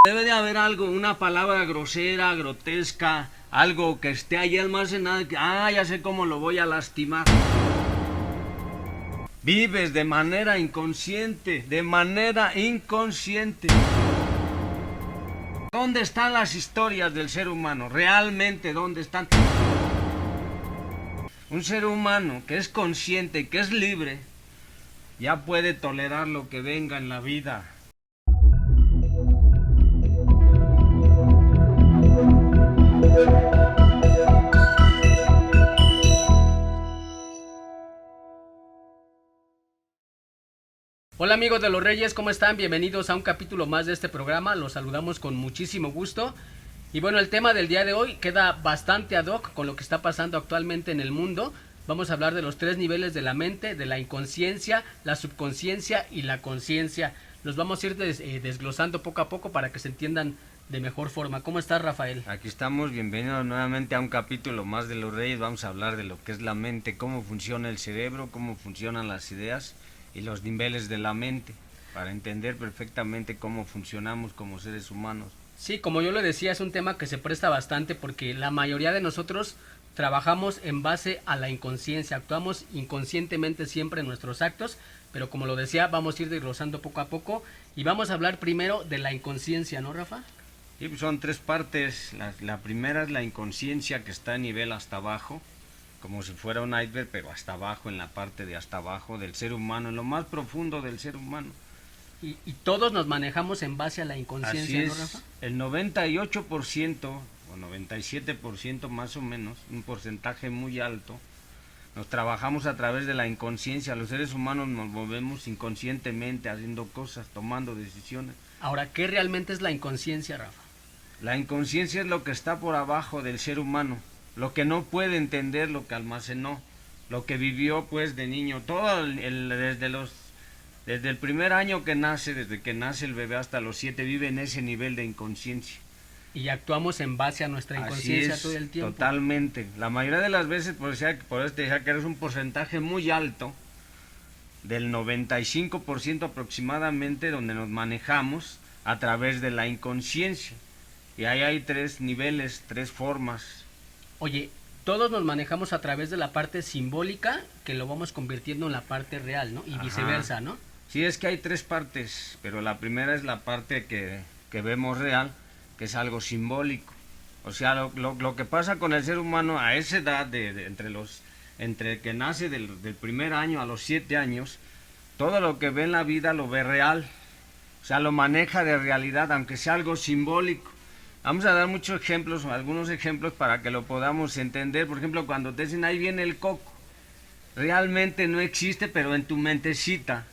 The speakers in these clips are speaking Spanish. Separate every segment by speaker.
Speaker 1: Debe de haber algo, una palabra grosera, grotesca, algo que esté ahí almacenado, que, ya sé cómo lo voy a lastimar. Vives de manera inconsciente, de manera inconsciente. ¿Dónde están las historias del ser humano? ¿Realmente dónde están? Un ser humano que es consciente, que es libre, ya puede tolerar lo que venga en la vida.
Speaker 2: Hola amigos de los Reyes, ¿cómo están? Bienvenidos a un capítulo más de este programa, los saludamos con muchísimo gusto. Y bueno, el tema del día de hoy queda bastante ad hoc con lo que está pasando actualmente en el mundo. Vamos a hablar de los 3 niveles de la mente, de la inconsciencia, la subconsciencia y la conciencia. Los vamos a ir desglosando poco a poco para que se entiendan de mejor forma. ¿Cómo estás, Rafael?
Speaker 1: Aquí estamos, bienvenidos nuevamente a un capítulo más de los Reyes. Vamos a hablar de lo que es la mente, cómo funciona el cerebro, cómo funcionan las ideas y los niveles de la mente, para entender perfectamente cómo funcionamos como seres humanos.
Speaker 2: Sí, como yo lo decía, es un tema que se presta bastante porque la mayoría de nosotros trabajamos en base a la inconsciencia, actuamos inconscientemente siempre en nuestros actos, pero como lo decía, vamos a ir desglosando poco a poco y vamos a hablar primero de la inconsciencia, ¿no, Rafa?
Speaker 1: Sí, pues son 3 partes. La primera es la inconsciencia, que está a nivel hasta abajo, como si fuera un iceberg, pero hasta abajo, en la parte de hasta abajo del ser humano, en lo más profundo del ser humano.
Speaker 2: Y todos nos manejamos en base a la inconsciencia,
Speaker 1: Así
Speaker 2: ¿no,
Speaker 1: es,
Speaker 2: Rafa?
Speaker 1: el 98% o 97% más o menos, un porcentaje muy alto, nos trabajamos a través de la inconsciencia. Los seres humanos nos movemos inconscientemente, haciendo cosas, tomando decisiones.
Speaker 2: Ahora, ¿qué realmente es la inconsciencia, Rafa?
Speaker 1: La inconsciencia es lo que está por abajo del ser humano, lo que no puede entender, lo que almacenó, lo que vivió pues de niño, desde el primer año que nace, desde que nace el bebé hasta los 7, vive en ese nivel de inconsciencia.
Speaker 2: Y actuamos en base a nuestra inconsciencia todo el tiempo.
Speaker 1: Totalmente. La mayoría de las veces, por eso te decía que eres un porcentaje muy alto, del 95% aproximadamente, donde nos manejamos a través de la inconsciencia. Y ahí hay 3 niveles, 3 formas.
Speaker 2: Oye, todos nos manejamos a través de la parte simbólica que lo vamos convirtiendo en la parte real, ¿no? Y viceversa, ¿no?
Speaker 1: Sí, es que hay 3 partes, pero la primera es la parte que vemos real, que es algo simbólico. O sea, lo que pasa con el ser humano a esa edad, entre que nace del primer año a los 7 años, todo lo que ve en la vida lo ve real. O sea, lo maneja de realidad, aunque sea algo simbólico. Vamos a dar muchos ejemplos, algunos ejemplos para que lo podamos entender. Por ejemplo, cuando te dicen, ahí viene el coco, realmente no existe, pero en tu mentecita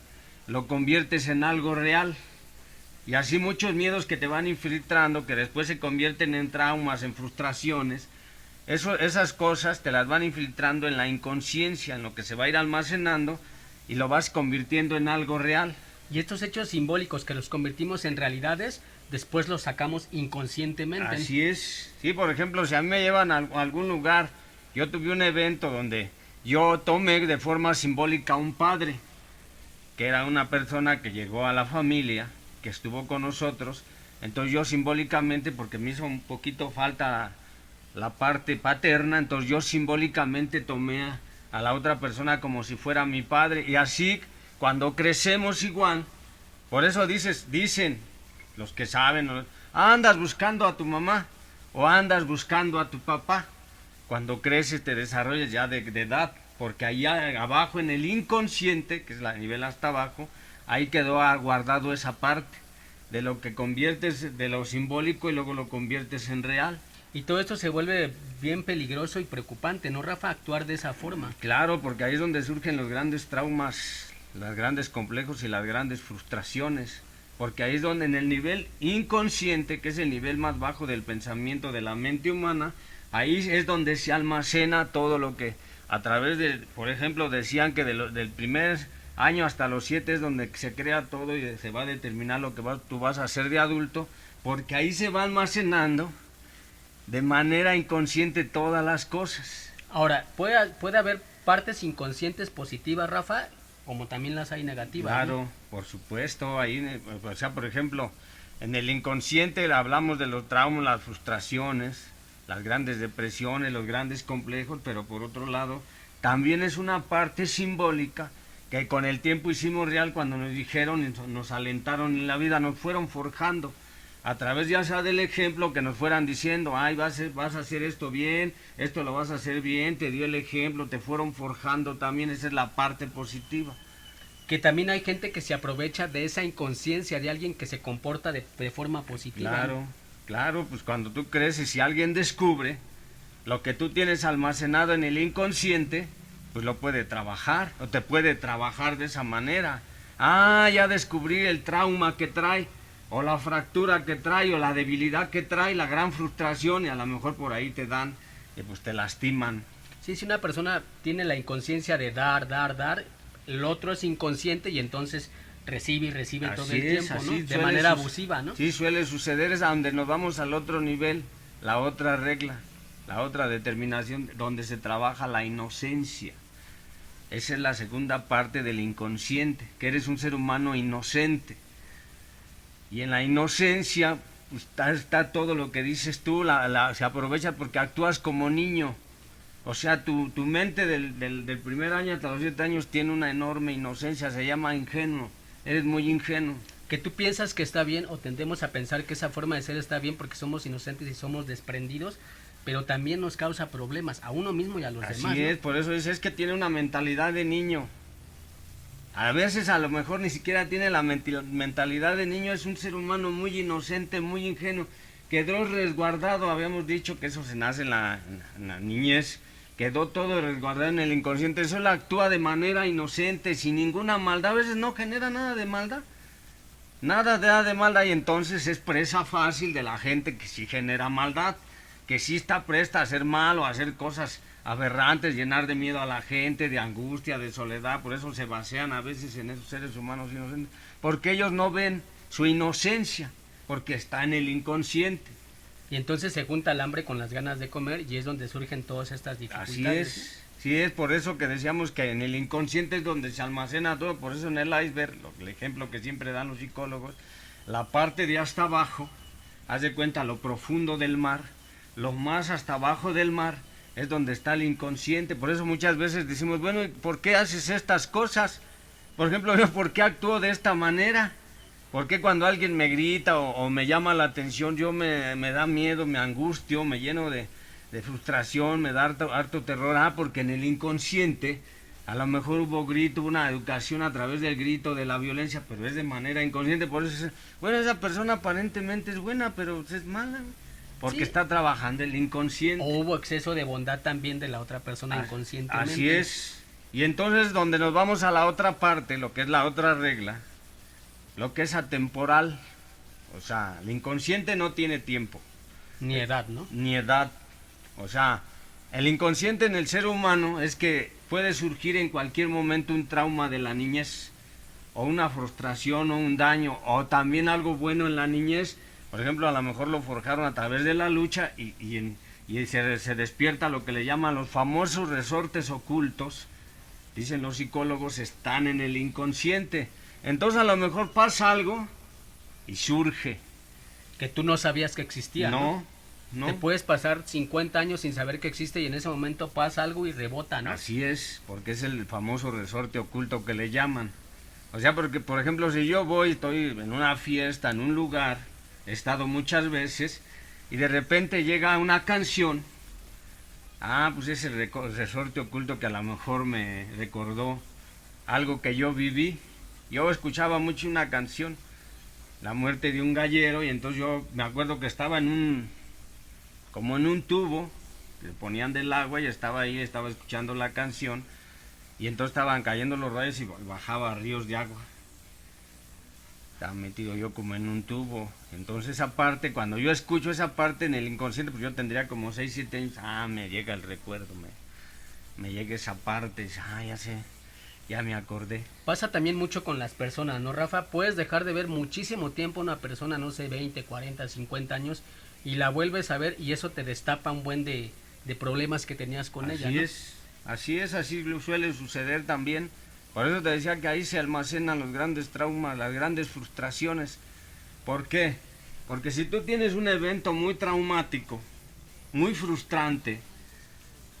Speaker 1: lo conviertes en algo real. Y así muchos miedos que te van infiltrando, que después se convierten en traumas, en frustraciones. Esas cosas te las van infiltrando en la inconsciencia, en lo que se va a ir almacenando y lo vas convirtiendo en algo real.
Speaker 2: Y estos hechos simbólicos que los convertimos en realidades, después los sacamos inconscientemente.
Speaker 1: Así es. Sí, por ejemplo, si a mí me llevan a algún lugar, yo tuve un evento donde yo tomé de forma simbólica a un padre, que era una persona que llegó a la familia, que estuvo con nosotros. Entonces yo simbólicamente, porque me hizo un poquito falta la parte paterna, entonces yo simbólicamente tomé a la otra persona como si fuera mi padre. Y así, cuando crecemos igual, por eso dicen los que saben, andas buscando a tu mamá o andas buscando a tu papá. Cuando creces te desarrollas ya de edad, porque allá abajo en el inconsciente, que es el nivel hasta abajo, ahí quedó guardado esa parte de lo que conviertes de lo simbólico y luego lo conviertes en real.
Speaker 2: Y todo esto se vuelve bien peligroso y preocupante, ¿no, Rafa? Actuar de esa forma.
Speaker 1: Claro, porque ahí es donde surgen los grandes traumas, los grandes complejos y las grandes frustraciones. Porque ahí es donde en el nivel inconsciente, que es el nivel más bajo del pensamiento de la mente humana, ahí es donde se almacena todo lo que a través de, por ejemplo, decían que del primer año hasta los 7 es donde se crea todo y se va a determinar lo que tú vas a hacer de adulto, porque ahí se va almacenando de manera inconsciente todas las cosas.
Speaker 2: Ahora, puede haber partes inconscientes positivas, Rafa, como también las hay negativas.
Speaker 1: Claro,
Speaker 2: ¿no?
Speaker 1: por supuesto, ahí, o sea, por ejemplo, En el inconsciente hablamos de los traumas, las frustraciones, las grandes depresiones, los grandes complejos, pero por otro lado, también es una parte simbólica que con el tiempo hicimos real cuando nos dijeron, nos alentaron en la vida, nos fueron forjando a través ya sea del ejemplo, que nos fueran diciendo, ay, vas a hacer esto bien, esto lo vas a hacer bien, te dio el ejemplo, te fueron forjando también, esa es la parte positiva.
Speaker 2: Que también hay gente que se aprovecha de esa inconsciencia de alguien que se comporta de forma positiva.
Speaker 1: Claro,
Speaker 2: ¿no?
Speaker 1: claro, pues cuando tú creces, si alguien descubre lo que tú tienes almacenado en el inconsciente, pues lo puede trabajar, o te puede trabajar de esa manera. Ah, ya descubrí el trauma que trae, o la fractura que trae, o la debilidad que trae, la gran frustración, y a lo mejor por ahí te dan, y pues te lastiman.
Speaker 2: Sí, si una persona tiene la inconsciencia de dar, el otro es inconsciente y entonces recibe y recibe todo el tiempo, ¿no? De manera abusiva, ¿no?
Speaker 1: Sí, suele suceder, es a donde nos vamos al otro nivel, la otra regla, la otra determinación, donde se trabaja la inocencia. Esa es la segunda parte del inconsciente, que eres un ser humano inocente. Y en la inocencia pues, está todo lo que dices tú, se aprovecha porque actúas como niño. O sea, tu mente del primer año hasta los 7 años tiene una enorme inocencia, se llama ingenuo, eres muy ingenuo.
Speaker 2: Que tú piensas que está bien o tendemos a pensar que esa forma de ser está bien porque somos inocentes y somos desprendidos, pero también nos causa problemas a uno mismo y a los demás.
Speaker 1: Así es, ¿no? Por eso es que tiene una mentalidad de niño. A veces a lo mejor ni siquiera tiene la mentalidad de niño, es un ser humano muy inocente, muy ingenuo, quedó resguardado, habíamos dicho que eso se nace en la niñez, quedó todo resguardado en el inconsciente, solo actúa de manera inocente, sin ninguna maldad, a veces no genera nada de maldad, nada de maldad, y entonces es presa fácil de la gente que sí genera maldad, que sí está presta a hacer mal o a hacer cosas aberrantes, llenar de miedo a la gente, de angustia, de soledad, por eso se basean a veces en esos seres humanos inocentes, porque ellos no ven su inocencia, porque está en el inconsciente.
Speaker 2: Y entonces se junta el hambre con las ganas de comer y es donde surgen todas estas dificultades.
Speaker 1: Así es, sí es por eso que decíamos que en el inconsciente es donde se almacena todo, por eso en el iceberg, el ejemplo que siempre dan los psicólogos, la parte de hasta abajo, haz de cuenta lo profundo del mar, lo más hasta abajo del mar, es donde está el inconsciente, por eso muchas veces decimos, bueno, ¿por qué haces estas cosas? Por ejemplo, yo, ¿por qué actúo de esta manera? ¿Por qué cuando alguien me grita o me llama la atención, yo me da miedo, me angustio, me lleno de frustración, me da harto terror? Ah, porque en el inconsciente a lo mejor hubo grito, una educación a través del grito, de la violencia, pero es de manera inconsciente, por eso bueno, esa persona aparentemente es buena, pero es mala, porque sí, está trabajando el inconsciente.
Speaker 2: O hubo exceso de bondad también de la otra persona inconscientemente.
Speaker 1: Así es, y entonces donde nos vamos a la otra parte, lo que es la otra regla, lo que es atemporal, o sea, el inconsciente no tiene tiempo.
Speaker 2: Ni edad, ¿no?
Speaker 1: Ni edad, o sea, el inconsciente en el ser humano es que puede surgir en cualquier momento un trauma de la niñez, o una frustración, o un daño, o también algo bueno en la niñez. Por ejemplo, a lo mejor lo forjaron a través de la lucha y se despierta lo que le llaman los famosos resortes ocultos, dicen los psicólogos, están en el inconsciente. Entonces a lo mejor pasa algo y surge.
Speaker 2: Que tú no sabías que existía.
Speaker 1: No.
Speaker 2: Te puedes pasar 50 años sin saber que existe y en ese momento pasa algo y rebota, ¿no?
Speaker 1: Así es, porque es el famoso resorte oculto que le llaman. O sea, porque por ejemplo, si yo estoy en una fiesta, en un lugar, he estado muchas veces, y de repente llega una canción, pues es el resorte oculto que a lo mejor me recordó algo que yo viví. Yo escuchaba mucho una canción, la muerte de un gallero, y entonces yo me acuerdo que estaba como en un tubo, le ponían del agua y estaba ahí, estaba escuchando la canción, y entonces estaban cayendo los rayos y bajaba ríos de agua. Estaba metido yo como en un tubo. Entonces esa parte, cuando yo escucho esa parte en el inconsciente, pues yo tendría como 6, 7 años, me llega el recuerdo, me llega esa parte, ya sé. Ya me acordé.
Speaker 2: Pasa también mucho con las personas, ¿no, Rafa? Puedes dejar de ver muchísimo tiempo a una persona, no sé, 20, 40, 50 años, y la vuelves a ver y eso te destapa un buen de problemas que tenías con ella, ¿no?
Speaker 1: Así suele suceder también. Por eso te decía que ahí se almacenan los grandes traumas, las grandes frustraciones. ¿Por qué? Porque si tú tienes un evento muy traumático, muy frustrante,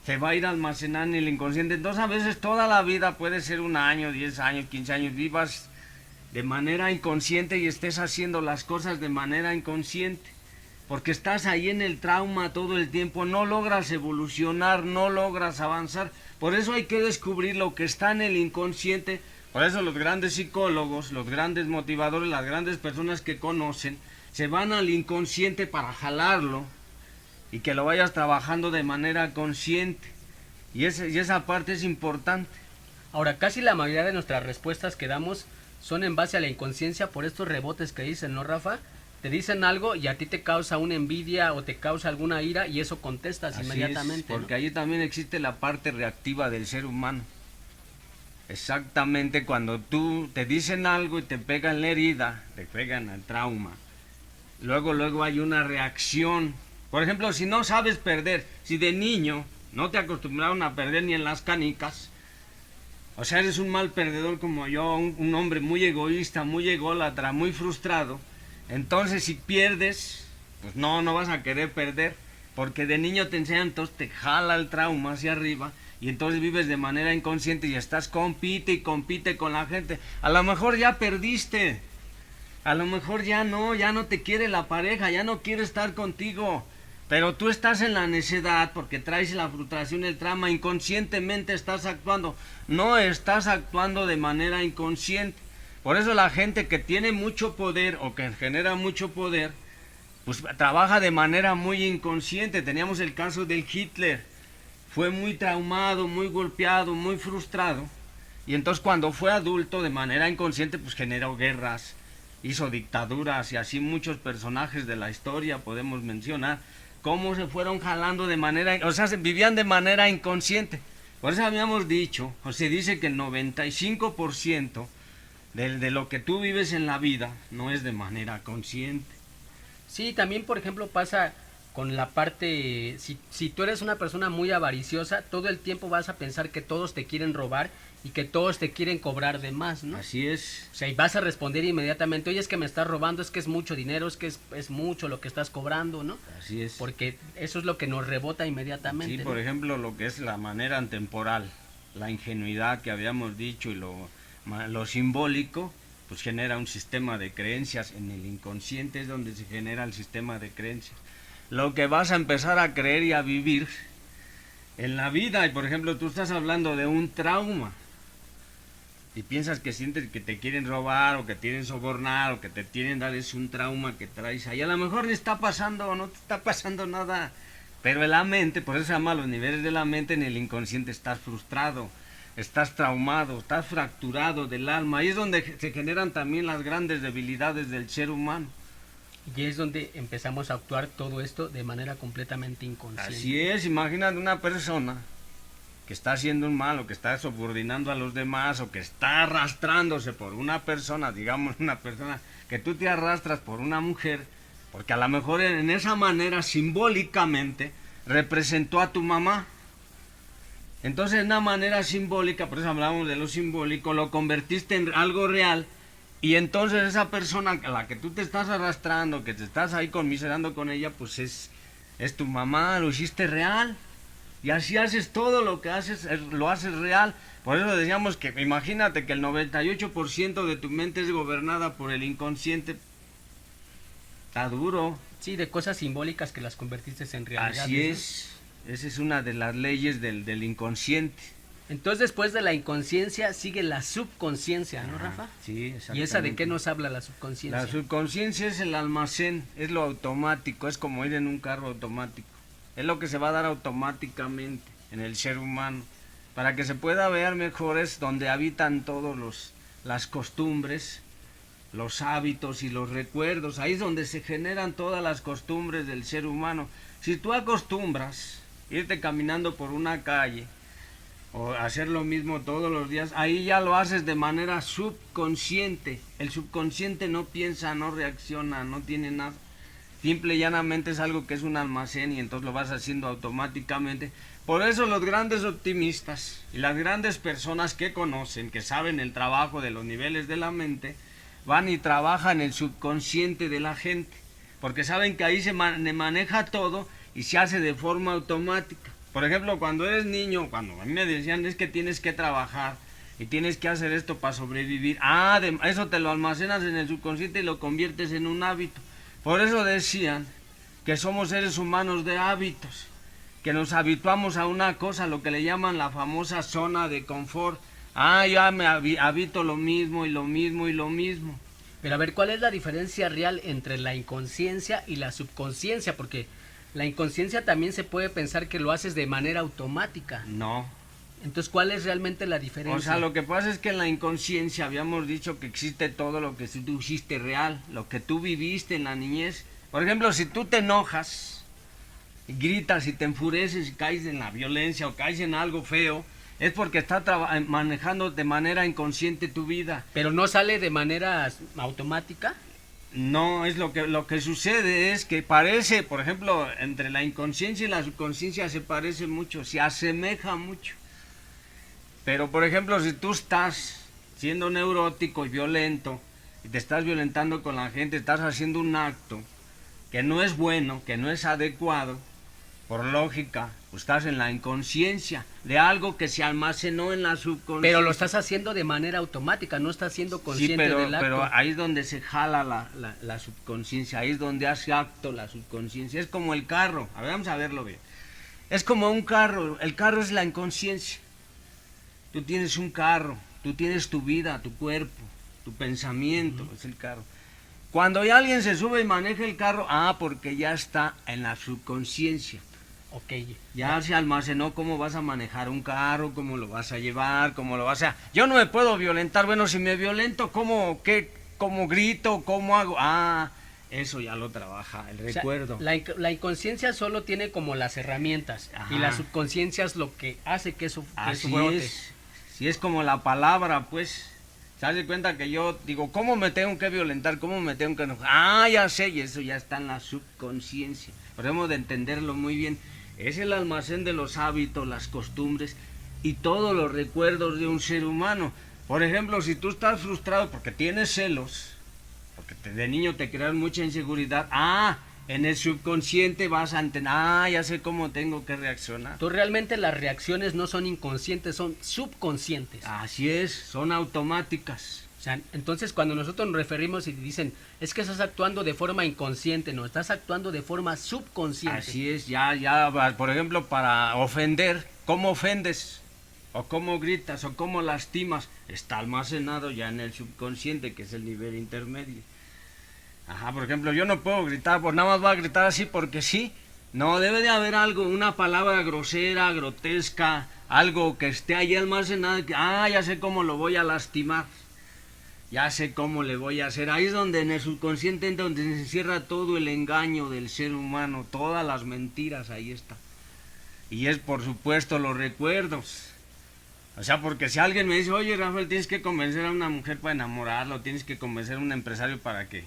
Speaker 1: se va a ir a almacenar en el inconsciente. Entonces a veces toda la vida puede ser 1 año, 10 años, 15 años, vivas de manera inconsciente y estés haciendo las cosas de manera inconsciente. Porque estás ahí en el trauma todo el tiempo, no logras evolucionar, no logras avanzar. Por eso hay que descubrir lo que está en el inconsciente. Por eso los grandes psicólogos, los grandes motivadores, las grandes personas que conocen, se van al inconsciente para jalarlo y que lo vayas trabajando de manera consciente. Y esa parte es importante.
Speaker 2: Ahora, casi la mayoría de nuestras respuestas que damos son en base a la inconsciencia por estos rebotes que dicen, ¿no, Rafa? Te dicen algo y a ti te causa una envidia o te causa alguna ira y eso contestas
Speaker 1: Así
Speaker 2: inmediatamente.
Speaker 1: es, porque
Speaker 2: ¿no?
Speaker 1: ahí también existe la parte reactiva del ser humano. Exactamente, cuando tú te dicen algo y te pegan la herida, te pegan el trauma, luego hay una reacción. Por ejemplo, si no sabes perder, si de niño no te acostumbraron a perder ni en las canicas, o sea, eres un mal perdedor como yo, un hombre muy egoísta, muy ególatra, muy frustrado, entonces si pierdes, pues no vas a querer perder, porque de niño te enseñan, entonces te jala el trauma hacia arriba, y entonces vives de manera inconsciente y estás compite con la gente. A lo mejor ya perdiste, a lo mejor ya no te quiere la pareja, ya no quiere estar contigo, pero tú estás en la necedad porque traes la frustración, el trauma, inconscientemente estás actuando, no estás actuando de manera inconsciente. Por eso la gente que tiene mucho poder o que genera mucho poder, pues trabaja de manera muy inconsciente. Teníamos el caso del Hitler, fue muy traumado, muy golpeado, muy frustrado, y entonces cuando fue adulto de manera inconsciente pues generó guerras, hizo dictaduras y así muchos personajes de la historia podemos mencionar cómo se fueron jalando de manera, o sea, vivían de manera inconsciente. Por eso habíamos dicho, o se dice que el 95% de lo que tú vives en la vida no es de manera consciente.
Speaker 2: Sí, también por ejemplo pasa con la parte, si tú eres una persona muy avariciosa, todo el tiempo vas a pensar que todos te quieren robar y que todos te quieren cobrar de más, ¿no?
Speaker 1: Así es.
Speaker 2: O sea, y vas a responder inmediatamente, oye, es que me estás robando, es que es mucho dinero, es que es mucho lo que estás cobrando, ¿no?
Speaker 1: Así es.
Speaker 2: Porque eso es lo que nos rebota inmediatamente.
Speaker 1: Sí,
Speaker 2: ¿no?
Speaker 1: por ejemplo, lo que es la manera atemporal, la ingenuidad que habíamos dicho y lo simbólico, pues genera un sistema de creencias. En el inconsciente es donde se genera el sistema de creencias. Lo que vas a empezar a creer y a vivir en la vida, y por ejemplo, tú estás hablando de un trauma, y piensas que sientes que te quieren robar o que te quieren sobornar o que te quieren dar, es un trauma que traes ahí. A lo mejor ni está pasando o no te está pasando nada, pero en la mente, por eso se llama los niveles de la mente, en el inconsciente estás frustrado, estás traumado, estás fracturado del alma. Ahí es donde se generan también las grandes debilidades del ser humano.
Speaker 2: Y es donde empezamos a actuar todo esto de manera completamente inconsciente.
Speaker 1: Así es, imagínate una persona que está haciendo un mal o que está subordinando a los demás o que está arrastrándose por una persona, digamos una persona que tú te arrastras por una mujer, porque a lo mejor en esa manera simbólicamente representó a tu mamá. Entonces de una manera simbólica, por eso hablamos de lo simbólico, lo convertiste en algo real, y entonces esa persona a la que tú te estás arrastrando, que te estás ahí conmiserando con ella, pues es tu mamá, lo hiciste real. Y así haces todo lo que haces, lo haces real. Por eso decíamos que imagínate que el 98% de tu mente es gobernada por el inconsciente. Está duro.
Speaker 2: Sí, de cosas simbólicas que las convertiste en realidad.
Speaker 1: Así es. Esa es una de las leyes del inconsciente.
Speaker 2: Entonces después de la inconsciencia sigue la subconsciencia, ¿no, Rafa?
Speaker 1: Sí, exactamente.
Speaker 2: ¿Y esa de qué nos habla la subconsciencia?
Speaker 1: La subconsciencia es el almacén, es lo automático, es como ir en un carro automático. Es lo que se va a dar automáticamente en el ser humano. Para que se pueda ver mejor es donde habitan todos las costumbres, los hábitos y los recuerdos. Ahí es donde se generan todas las costumbres del ser humano. Si tú acostumbras irte caminando por una calle o hacer lo mismo todos los días, ahí ya lo haces de manera subconsciente. El subconsciente no piensa, no reacciona, no tiene nada. Simple y llanamente es algo que es un almacén y entonces lo vas haciendo automáticamente. Por eso los grandes optimistas y las grandes personas que conocen, que saben el trabajo de los niveles de la mente, van y trabajan el subconsciente de la gente. porque saben que ahí se maneja todo y se hace de forma automática. Por ejemplo, cuando eres niño, cuando a mí me decían es que tienes que trabajar y tienes que hacer esto para sobrevivir, eso te lo almacenas en el subconsciente y lo conviertes en un hábito. Por eso decían que somos seres humanos de hábitos, que nos habituamos a una cosa, lo que le llaman la famosa zona de confort. Ya me habito lo mismo y lo mismo y lo mismo.
Speaker 2: Pero a ver, ¿cuál es la diferencia real entre la inconsciencia y la subconsciencia? Porque la inconsciencia también se puede pensar que lo haces de manera automática.
Speaker 1: No.
Speaker 2: Entonces, ¿cuál es realmente la diferencia?
Speaker 1: O sea, lo que pasa es que en la inconsciencia habíamos dicho que existe todo lo que tú hiciste real, lo que tú viviste en la niñez. Por ejemplo, si tú te enojas, y gritas y te enfureces y caes en la violencia o caes en algo feo, es porque estás manejando de manera inconsciente tu vida.
Speaker 2: ¿Pero no sale de manera automática?
Speaker 1: No, es lo que sucede es que parece, por ejemplo, entre la inconsciencia y la subconsciencia se parece mucho, se asemeja mucho. Pero, por ejemplo, si tú estás siendo neurótico y violento, y te estás violentando con la gente, estás haciendo un acto que no es bueno, que no es adecuado, por lógica, pues estás en la inconsciencia de algo que se almacenó en la subconsciencia.
Speaker 2: Pero lo estás haciendo de manera automática, no estás siendo consciente del acto.
Speaker 1: Pero ahí es donde se jala la subconsciencia, ahí es donde hace acto la subconsciencia. Es como el carro, a ver, vamos a verlo bien. Es como un carro, el carro es la inconsciencia. Tú tienes un carro, tú tienes tu vida, tu cuerpo, tu pensamiento, es el carro. Cuando ya alguien se sube y maneja el carro, porque ya está en la subconsciencia.
Speaker 2: Ok.
Speaker 1: Ya se almacenó cómo vas a manejar un carro, cómo lo vas a llevar, cómo lo vas a... Yo no me puedo violentar, bueno, si me violento, ¿cómo grito? ¿Cómo hago? Eso ya lo trabaja, el recuerdo.
Speaker 2: La inconsciencia solo tiene como las herramientas. Ajá. Y la subconsciencia es lo que hace que eso brote.
Speaker 1: Si es como la palabra, pues... ¿Se hace cuenta que yo digo, cómo me tengo que violentar, cómo me tengo que enojar? Ya sé, y eso ya está en la subconsciencia. Podemos de entenderlo muy bien. Es el almacén de los hábitos, las costumbres y todos los recuerdos de un ser humano. Por ejemplo, si tú estás frustrado porque tienes celos, porque de niño te crearon mucha inseguridad, en el subconsciente vas a entender, ya sé cómo tengo que reaccionar.
Speaker 2: Tú realmente las reacciones no son inconscientes, son subconscientes.
Speaker 1: Así es, son automáticas.
Speaker 2: O sea, entonces cuando nosotros nos referimos y dicen, es que estás actuando de forma inconsciente, no, estás actuando de forma subconsciente.
Speaker 1: Así es, ya, por ejemplo, para ofender, ¿cómo ofendes? O cómo gritas, o cómo lastimas, está almacenado ya en el subconsciente, que es el nivel intermedio. Por ejemplo, yo no puedo gritar, pues nada más voy a gritar así porque sí. No, debe de haber algo, una palabra grosera, grotesca, algo que esté ahí almacenado, que, ya sé cómo lo voy a lastimar. Ya sé cómo le voy a hacer. Ahí es donde en el subconsciente, donde se encierra todo el engaño del ser humano, todas las mentiras, ahí está. Y es, por supuesto, los recuerdos. O sea, porque si alguien me dice, oye, Rafael, tienes que convencer a una mujer para enamorarlo, tienes que convencer a un empresario para que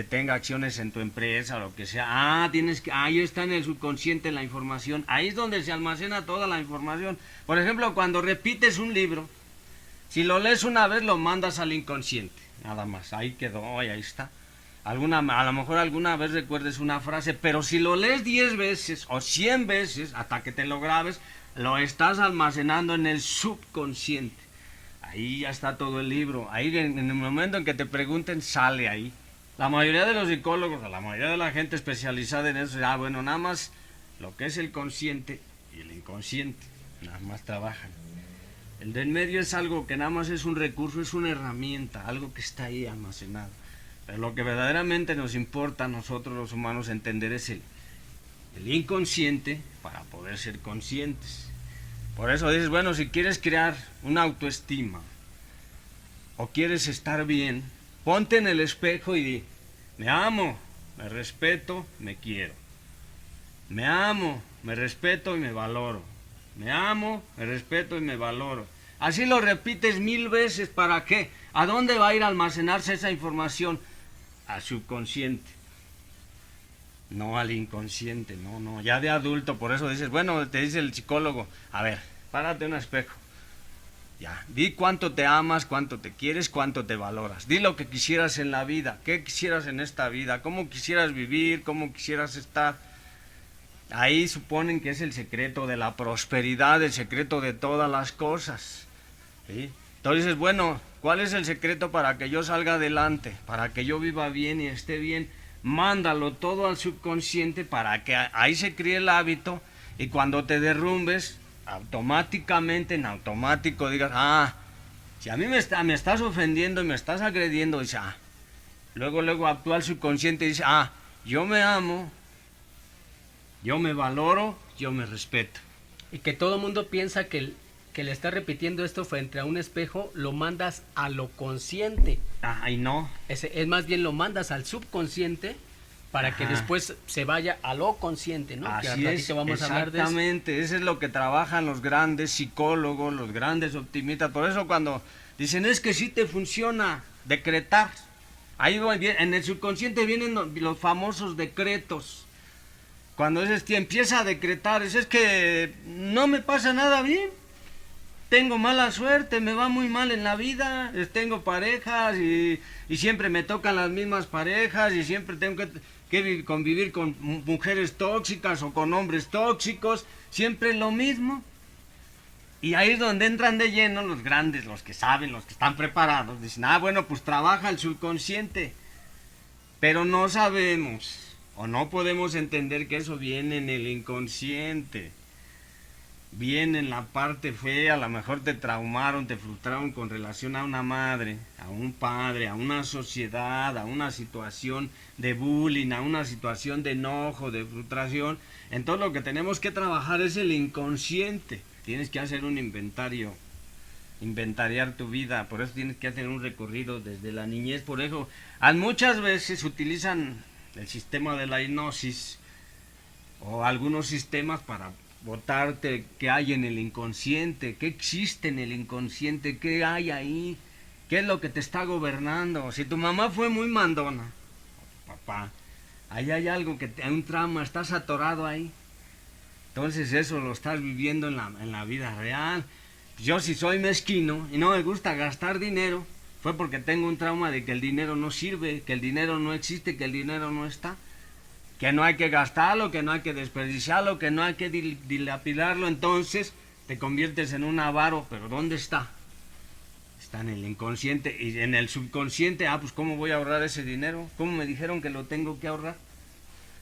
Speaker 1: tenga acciones en tu empresa o lo que sea. Ahí está en el subconsciente la información. Ahí es donde se almacena toda la información. Por ejemplo, cuando repites un libro, si lo lees una vez, lo mandas al inconsciente. Nada más, ahí quedó, ahí está. A lo mejor alguna vez recuerdes una frase, pero si lo lees 10 veces o 100 veces, hasta que te lo grabes, lo estás almacenando en el subconsciente. Ahí ya está todo el libro. Ahí en el momento en que te pregunten, sale ahí. La mayoría de los psicólogos, la mayoría de la gente especializada en eso, bueno, nada más lo que es el consciente y el inconsciente, nada más trabajan. El de en medio es algo que nada más es un recurso, es una herramienta, algo que está ahí almacenado. Pero lo que verdaderamente nos importa a nosotros los humanos entender es el inconsciente para poder ser conscientes. Por eso dices, bueno, si quieres crear una autoestima o quieres estar bien, ponte en el espejo y di, me amo, me respeto, me quiero. Me amo, me respeto y me valoro. Me amo, me respeto y me valoro. Así lo repites 1000 veces, ¿para qué? ¿A dónde va a ir a almacenarse esa información? Al subconsciente. No al inconsciente, no, ya de adulto, por eso dices, bueno, te dice el psicólogo, a ver, párate en un espejo. Ya, di cuánto te amas, cuánto te quieres, cuánto te valoras. Di lo que quisieras en la vida, qué quisieras en esta vida, cómo quisieras vivir, cómo quisieras estar. Ahí suponen que es el secreto de la prosperidad, el secreto de todas las cosas. ¿Sí? Entonces, bueno, ¿cuál es el secreto para que yo salga adelante? Para que yo viva bien y esté bien. Mándalo todo al subconsciente para que ahí se críe el hábito y cuando te derrumbes, automáticamente, en automático digas, si a mí me estás ofendiendo y me estás agrediendo, dice, luego actúa el subconsciente y dice, yo me amo, yo me valoro, yo me respeto.
Speaker 2: Y que todo el mundo piensa que le está repitiendo esto frente a un espejo, lo mandas a lo consciente.
Speaker 1: Y no.
Speaker 2: Es más bien lo mandas al subconsciente para que después se vaya a lo consciente, ¿no?
Speaker 1: Así
Speaker 2: que
Speaker 1: es,
Speaker 2: vamos a hablar de eso.
Speaker 1: Exactamente, eso es lo que trabajan los grandes psicólogos, los grandes optimistas. Por eso cuando dicen, es que sí te funciona decretar, ahí en el subconsciente vienen los famosos decretos. Cuando empieza a decretar, es que no me pasa nada bien, tengo mala suerte, me va muy mal en la vida, tengo parejas y siempre me tocan las mismas parejas y siempre tengo que convivir con mujeres tóxicas o con hombres tóxicos, siempre lo mismo. Y ahí es donde entran de lleno los grandes, los que saben, los que están preparados. Dicen, bueno, pues trabaja el subconsciente. Pero no sabemos o no podemos entender que eso viene en el inconsciente. Viene en la parte fea, a lo mejor te traumaron, te frustraron con relación a una madre, a un padre, a una sociedad, a una situación de bullying, a una situación de enojo, de frustración. Entonces lo que tenemos que trabajar es el inconsciente. Tienes que hacer un inventario, inventariar tu vida, por eso tienes que hacer un recorrido desde la niñez. Por eso muchas veces utilizan el sistema de la hipnosis o algunos sistemas para botarte qué hay en el inconsciente, qué existe en el inconsciente, qué hay ahí, qué es lo que te está gobernando. Si tu mamá fue muy mandona, o tu papá, ahí hay algo, hay un trauma, estás atorado ahí. Entonces eso lo estás viviendo en la vida real. Yo si soy mezquino y no me gusta gastar dinero, fue porque tengo un trauma de que el dinero no sirve, que el dinero no existe, que el dinero no está. Que no hay que gastarlo, que no hay que desperdiciarlo, que no hay que dilapidarlo. Entonces te conviertes en un avaro. ¿Pero dónde está? Está en el inconsciente. Y en el subconsciente, pues ¿cómo voy a ahorrar ese dinero? ¿Cómo me dijeron que lo tengo que ahorrar?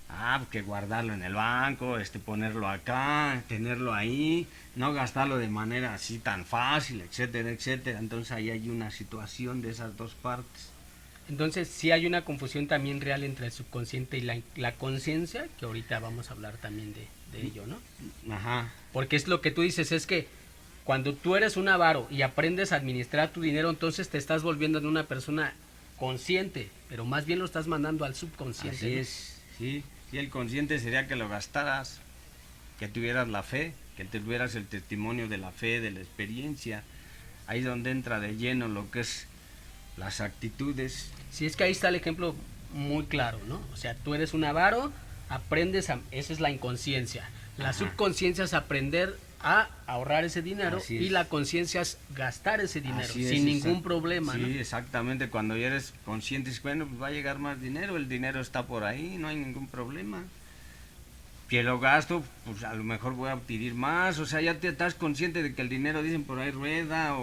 Speaker 1: Pues que guardarlo en el banco, ponerlo acá, tenerlo ahí, no gastarlo de manera así tan fácil, etcétera, etcétera. Entonces ahí hay una situación de esas dos partes.
Speaker 2: Entonces sí hay una confusión también real entre el subconsciente y la conciencia, que ahorita vamos a hablar también de ello, ¿no?
Speaker 1: Ajá.
Speaker 2: Porque es lo que tú dices, es que cuando tú eres un avaro y aprendes a administrar tu dinero, entonces te estás volviendo en una persona consciente, pero más bien lo estás mandando al subconsciente.
Speaker 1: Así es, sí. Sí, el consciente sería que lo gastaras, que tuvieras la fe, que tuvieras el testimonio de la fe, de la experiencia. Ahí es donde entra de lleno lo que es las actitudes.
Speaker 2: Sí, es que ahí está el ejemplo muy claro, ¿no? O sea, tú eres un avaro, aprendes esa es la inconsciencia. La subconsciencia es aprender a ahorrar ese dinero y la conciencia es gastar ese dinero sin ningún problema, ¿no?
Speaker 1: Sí, exactamente. Cuando ya eres consciente, bueno, pues va a llegar más dinero, el dinero está por ahí, no hay ningún problema. Que lo gasto, pues a lo mejor voy a adquirir más, o sea, ya te estás consciente de que el dinero, dicen por ahí, rueda,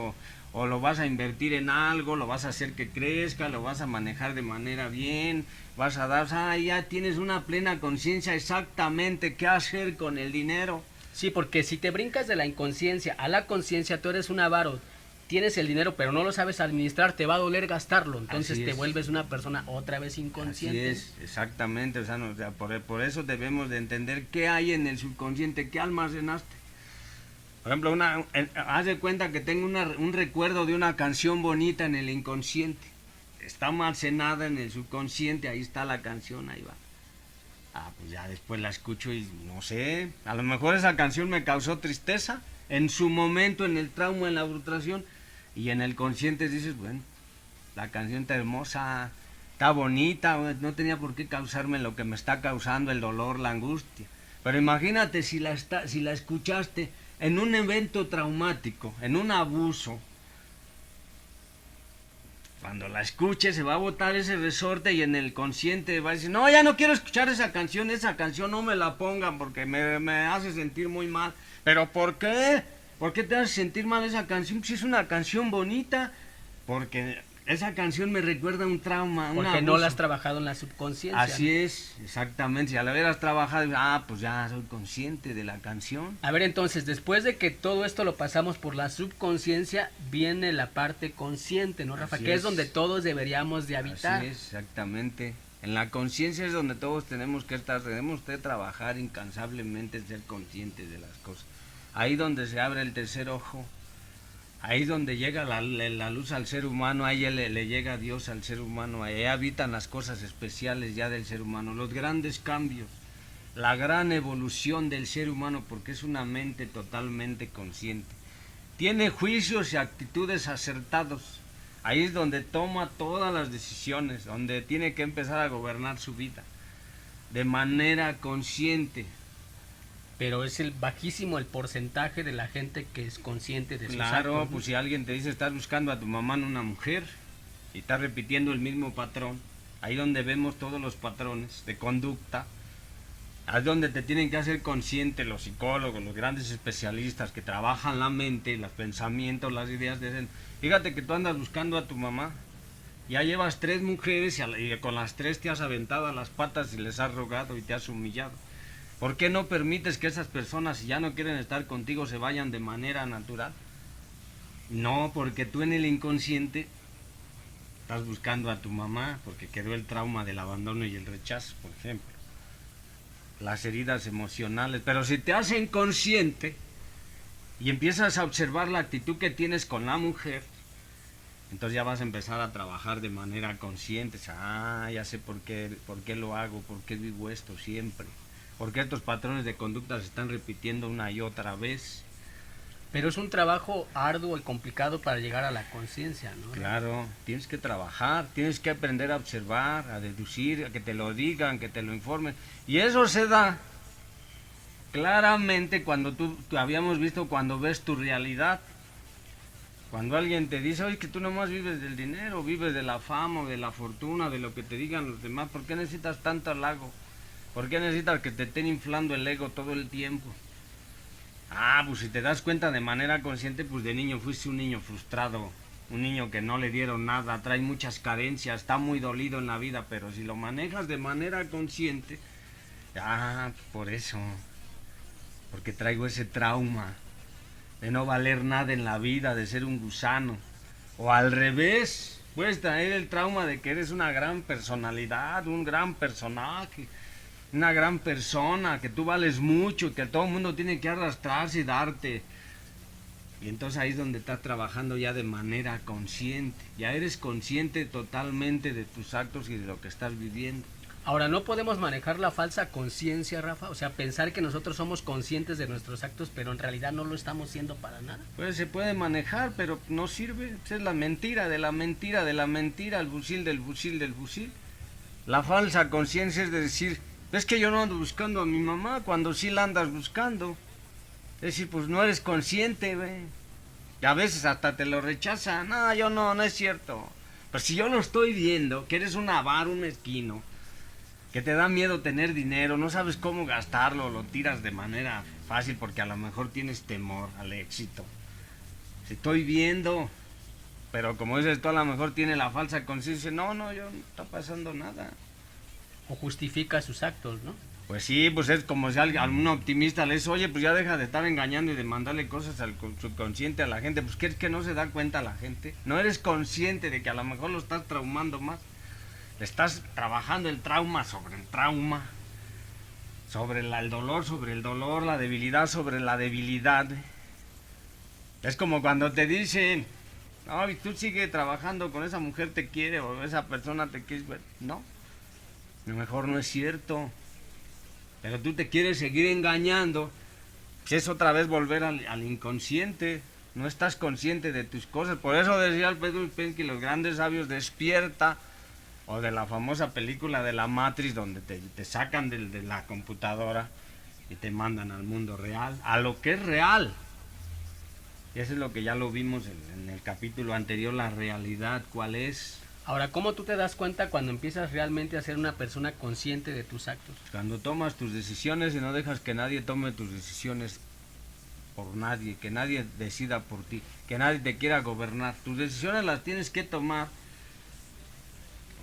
Speaker 1: o lo vas a invertir en algo, lo vas a hacer que crezca, lo vas a manejar de manera bien, vas a dar, ya tienes una plena conciencia exactamente qué hacer con el dinero.
Speaker 2: Sí, porque si te brincas de la inconsciencia a la conciencia, tú eres un avaro, tienes el dinero pero no lo sabes administrar, te va a doler gastarlo, entonces te vuelves una persona otra vez inconsciente.
Speaker 1: Así es, exactamente, o sea, por eso debemos de entender qué hay en el subconsciente, qué almacenaste. Por ejemplo, haz de cuenta que tengo un recuerdo de una canción bonita en el inconsciente, está almacenada en el subconsciente, ahí está la canción, ahí va. Pues ya después la escucho y no sé, a lo mejor esa canción me causó tristeza en su momento, en el trauma, en la frustración, y en el consciente dices, bueno, la canción está hermosa, está bonita, no tenía por qué causarme lo que me está causando, el dolor, la angustia. Pero imagínate si la escuchaste en un evento traumático, en un abuso, Cuando la escuche se va a botar ese resorte y en el consciente va a decir, no, ya no quiero escuchar esa canción no me la pongan porque me hace sentir muy mal. ¿Pero por qué? ¿Por qué te hace sentir mal esa canción? Si es una canción bonita, porque esa canción me recuerda un trauma, un
Speaker 2: Porque
Speaker 1: abuso.
Speaker 2: no la has trabajado en la subconsciencia.
Speaker 1: Así es, exactamente. Si a la hubieras trabajado, pues ya soy consciente de la canción.
Speaker 2: A ver, entonces, después de que todo esto lo pasamos por la subconsciencia, viene la parte consciente, ¿no, Rafa?
Speaker 1: Así
Speaker 2: Que es
Speaker 1: es.
Speaker 2: donde todos deberíamos de habitar.
Speaker 1: Así es, exactamente. En la conciencia es donde todos tenemos que estar, tenemos que trabajar incansablemente, ser conscientes de las cosas. Ahí donde se abre el tercer ojo, ahí donde llega la luz al ser humano, ahí le llega Dios al ser humano, ahí habitan las cosas especiales ya del ser humano, los grandes cambios, la gran evolución del ser humano, porque es una mente totalmente consciente. Tiene juicios y actitudes acertados. Ahí es donde toma todas las decisiones, donde tiene que empezar a gobernar su vida de manera consciente.
Speaker 2: Pero es el bajísimo el porcentaje de la gente que es consciente de sus
Speaker 1: Claro,
Speaker 2: actos, ¿no?
Speaker 1: pues si alguien te dice estás buscando a tu mamá en una mujer y estás repitiendo el mismo patrón, ahí donde vemos todos los patrones de conducta, ahí es donde te tienen que hacer consciente los psicólogos, los grandes especialistas que trabajan la mente, los pensamientos, las ideas, dicen, fíjate que tú andas buscando a tu mamá, ya llevas 3 mujeres y con las 3 te has aventado a las patas y les has rogado y te has humillado. ¿Por qué no permites que esas personas, si ya no quieren estar contigo, se vayan de manera natural? No, porque tú en el inconsciente estás buscando a tu mamá, porque quedó el trauma del abandono y el rechazo, por ejemplo. Las heridas emocionales. Pero si te hacen consciente y empiezas a observar la actitud que tienes con la mujer, entonces ya vas a empezar a trabajar de manera consciente. Ya sé por qué lo hago, por qué vivo esto siempre. Porque estos patrones de conducta se están repitiendo una y otra vez.
Speaker 2: Pero es un trabajo arduo y complicado para llegar a la conciencia, ¿no?
Speaker 1: Claro, tienes que trabajar, tienes que aprender a observar, a deducir, a que te lo digan, que te lo informen. Y eso se da claramente cuando tú habíamos visto cuando ves tu realidad. Cuando alguien te dice, oye, que tú nomás vives del dinero, vives de la fama, de la fortuna, de lo que te digan los demás, ¿por qué necesitas tanto halago? ¿Por qué necesitas que te estén inflando el ego todo el tiempo? Pues si te das cuenta de manera consciente, pues de niño fuiste un niño frustrado, un niño que no le dieron nada, trae muchas carencias, está muy dolido en la vida, pero si lo manejas de manera consciente, por eso, porque traigo ese trauma de no valer nada en la vida, de ser un gusano, o al revés, puedes traer el trauma de que eres una gran personalidad, un gran personaje, una gran persona, que tú vales mucho, que todo el mundo tiene que arrastrarse y darte. Y entonces ahí es donde estás trabajando ya de manera consciente. Ya eres consciente totalmente de tus actos y de lo que estás viviendo.
Speaker 2: Ahora, no podemos manejar la falsa conciencia, Rafa. O sea, pensar que nosotros somos conscientes de nuestros actos, pero en realidad no lo estamos siendo para nada.
Speaker 1: Pues se puede manejar, pero no sirve. Es la mentira de la mentira de la mentira, el fusil del fusil del fusil. La falsa conciencia es de decir, es que yo no ando buscando a mi mamá cuando sí la andas buscando. Es decir, pues no eres consciente, güey. Y a veces hasta te lo rechazan. No, yo no es cierto. Pero si yo lo estoy viendo, que eres un avaro, un mezquino, que te da miedo tener dinero, no sabes cómo gastarlo, lo tiras de manera fácil porque a lo mejor tienes temor al éxito. Si estoy viendo, pero como dices tú, a lo mejor tiene la falsa conciencia, no, yo no está pasando nada.
Speaker 2: O justifica sus actos, ¿no?
Speaker 1: Pues sí, pues es como si algún optimista le dice, oye, pues ya deja de estar engañando y de mandarle cosas al subconsciente a la gente. Pues ¿qué es que no se da cuenta la gente? No eres consciente de que a lo mejor lo estás traumando más. Le estás trabajando el trauma, sobre el dolor sobre el dolor, la debilidad sobre la debilidad. Es como cuando te dicen, ay, tú sigue trabajando con esa mujer te quiere o esa persona te quiere. No, a lo mejor no es cierto. Pero tú te quieres seguir engañando, pues es otra vez volver al inconsciente. No estás consciente de tus cosas. Por eso decía el Pedro Pensky, los grandes sabios, despierta. O de la famosa película de la Matrix, donde te sacan de la computadora y te mandan al mundo real, a lo que es real. Y eso es lo que ya lo vimos en el capítulo anterior, la realidad, cuál es.
Speaker 2: Ahora, ¿cómo tú te das cuenta cuando empiezas realmente a ser una persona consciente de tus actos?
Speaker 1: Cuando tomas tus decisiones y no dejas que nadie tome tus decisiones por nadie, que nadie decida por ti, que nadie te quiera gobernar. Tus decisiones las tienes que tomar,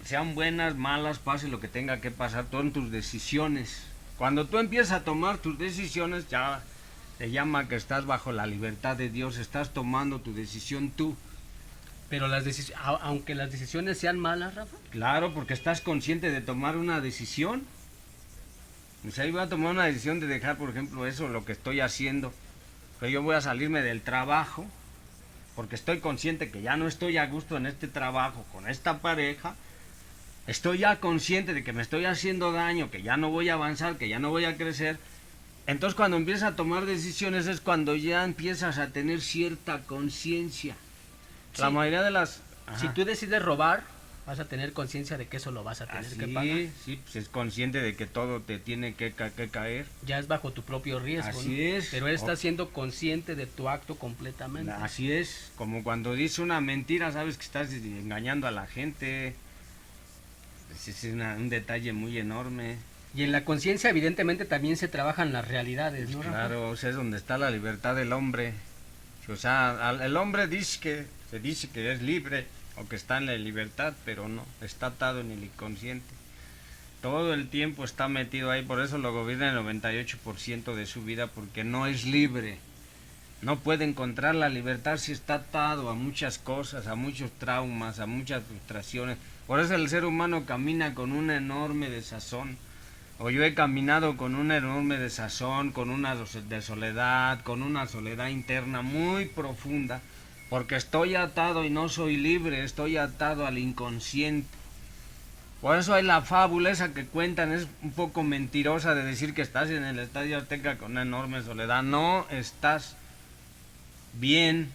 Speaker 1: sean buenas, malas, pase lo que tenga que pasar, son tus decisiones. Cuando tú empiezas a tomar tus decisiones, ya se llama que estás bajo la libertad de Dios, estás tomando tu decisión tú.
Speaker 2: Pero aunque las decisiones sean malas, Rafa.
Speaker 1: Claro, porque estás consciente de tomar una decisión. O sea, yo voy a tomar una decisión de dejar, por ejemplo, eso, lo que estoy haciendo. Que yo voy a salirme del trabajo, porque estoy consciente que ya no estoy a gusto en este trabajo, con esta pareja. Estoy ya consciente de que me estoy haciendo daño, que ya no voy a avanzar, que ya no voy a crecer. Entonces cuando empiezas a tomar decisiones es cuando ya empiezas a tener cierta conciencia.
Speaker 2: Sí.
Speaker 1: La mayoría de las...
Speaker 2: Si tú decides robar, vas a tener conciencia de que eso lo vas a tener que pagar.
Speaker 1: Sí, pues es consciente de que todo te tiene que caer.
Speaker 2: Ya es bajo tu propio riesgo.
Speaker 1: Así
Speaker 2: ¿no?
Speaker 1: es.
Speaker 2: Pero él está siendo consciente de tu acto completamente.
Speaker 1: Así es, como cuando dice una mentira, sabes que estás engañando a la gente. Es un detalle muy enorme.
Speaker 2: Y en la conciencia evidentemente también se trabajan las realidades, ¿no?
Speaker 1: Claro, o sea, es donde está la libertad del hombre. O sea, el hombre se dice que es libre o que está en la libertad, pero no, está atado en el inconsciente. Todo el tiempo está metido ahí, por eso lo gobierna el 98% de su vida, porque no es libre. No puede encontrar la libertad si está atado a muchas cosas, a muchos traumas, a muchas frustraciones. Por eso el ser humano camina con una enorme desazón. O yo he caminado con una enorme desazón, con una de soledad, con una soledad interna muy profunda, porque estoy atado y no soy libre, estoy atado al inconsciente. Por eso hay la fábula esa que cuentan, es un poco mentirosa de decir que estás en el Estadio Azteca con una enorme soledad. No estás bien,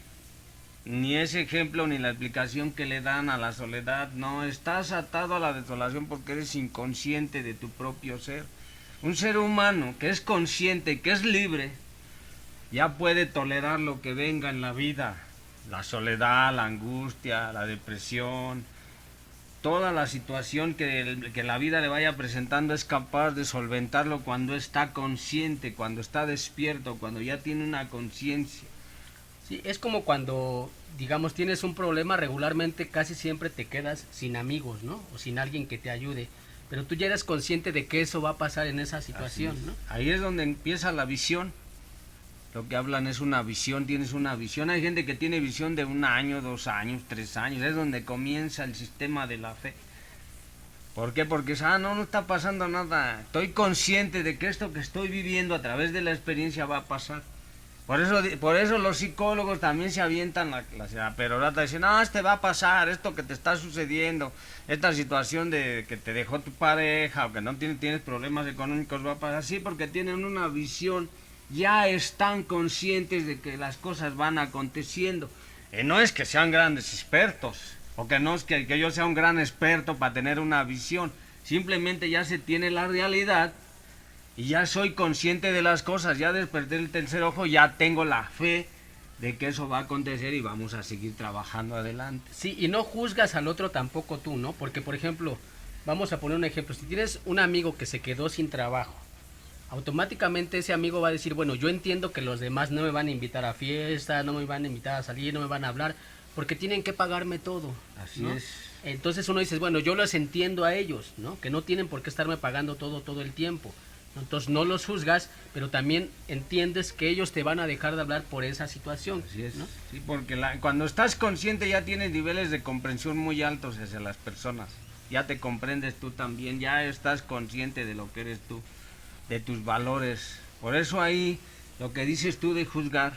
Speaker 1: ni ese ejemplo ni la explicación que le dan a la soledad. No, estás atado a la desolación porque eres inconsciente de tu propio ser. Un ser humano que es consciente, que es libre, ya puede tolerar lo que venga en la vida. La soledad, la angustia, la depresión, toda la situación que la vida le vaya presentando, es capaz de solventarlo cuando está consciente, cuando está despierto, cuando ya tiene una conciencia.
Speaker 2: Sí, es como cuando, digamos, tienes un problema, regularmente casi siempre te quedas sin amigos, ¿no? O sin alguien que te ayude. Pero tú ya eres consciente de que eso va a pasar en esa situación, ¿no?
Speaker 1: Ahí es donde empieza la visión. Lo que hablan es una visión, tienes una visión. Hay gente que tiene visión de 1 año, 2 años, 3 años. Es donde comienza el sistema de la fe. ¿Por qué? Porque no está pasando nada. Estoy consciente de que esto que estoy viviendo a través de la experiencia va a pasar. Por eso los psicólogos también se avientan la perorata, dicen, va a pasar, esto que te está sucediendo, esta situación de que te dejó tu pareja o que no tienes problemas económicos va a pasar. Sí, porque tienen una visión, ya están conscientes de que las cosas van aconteciendo. No es que sean grandes expertos, o que no es que yo sea un gran experto para tener una visión, simplemente ya se tiene la realidad. Y ya soy consciente de las cosas, ya desperté el tercer ojo, ya tengo la fe de que eso va a acontecer y vamos a seguir trabajando adelante.
Speaker 2: Sí, y no juzgas al otro tampoco tú, ¿no? Porque, por ejemplo, vamos a poner un ejemplo, si tienes un amigo que se quedó sin trabajo, automáticamente ese amigo va a decir, bueno, yo entiendo que los demás no me van a invitar a fiesta, no me van a invitar a salir, no me van a hablar, porque tienen que pagarme todo.
Speaker 1: Así
Speaker 2: ¿no?
Speaker 1: es.
Speaker 2: Entonces uno dice, bueno, yo los entiendo a ellos, ¿no? Que no tienen por qué estarme pagando todo el tiempo. Entonces no los juzgas, pero también entiendes que ellos te van a dejar de hablar por esa situación.
Speaker 1: Así es,
Speaker 2: ¿no?
Speaker 1: sí, porque cuando estás consciente ya tienes niveles de comprensión muy altos hacia las personas. Ya te comprendes tú también, ya estás consciente de lo que eres tú, de tus valores. Por eso ahí, lo que dices tú de juzgar,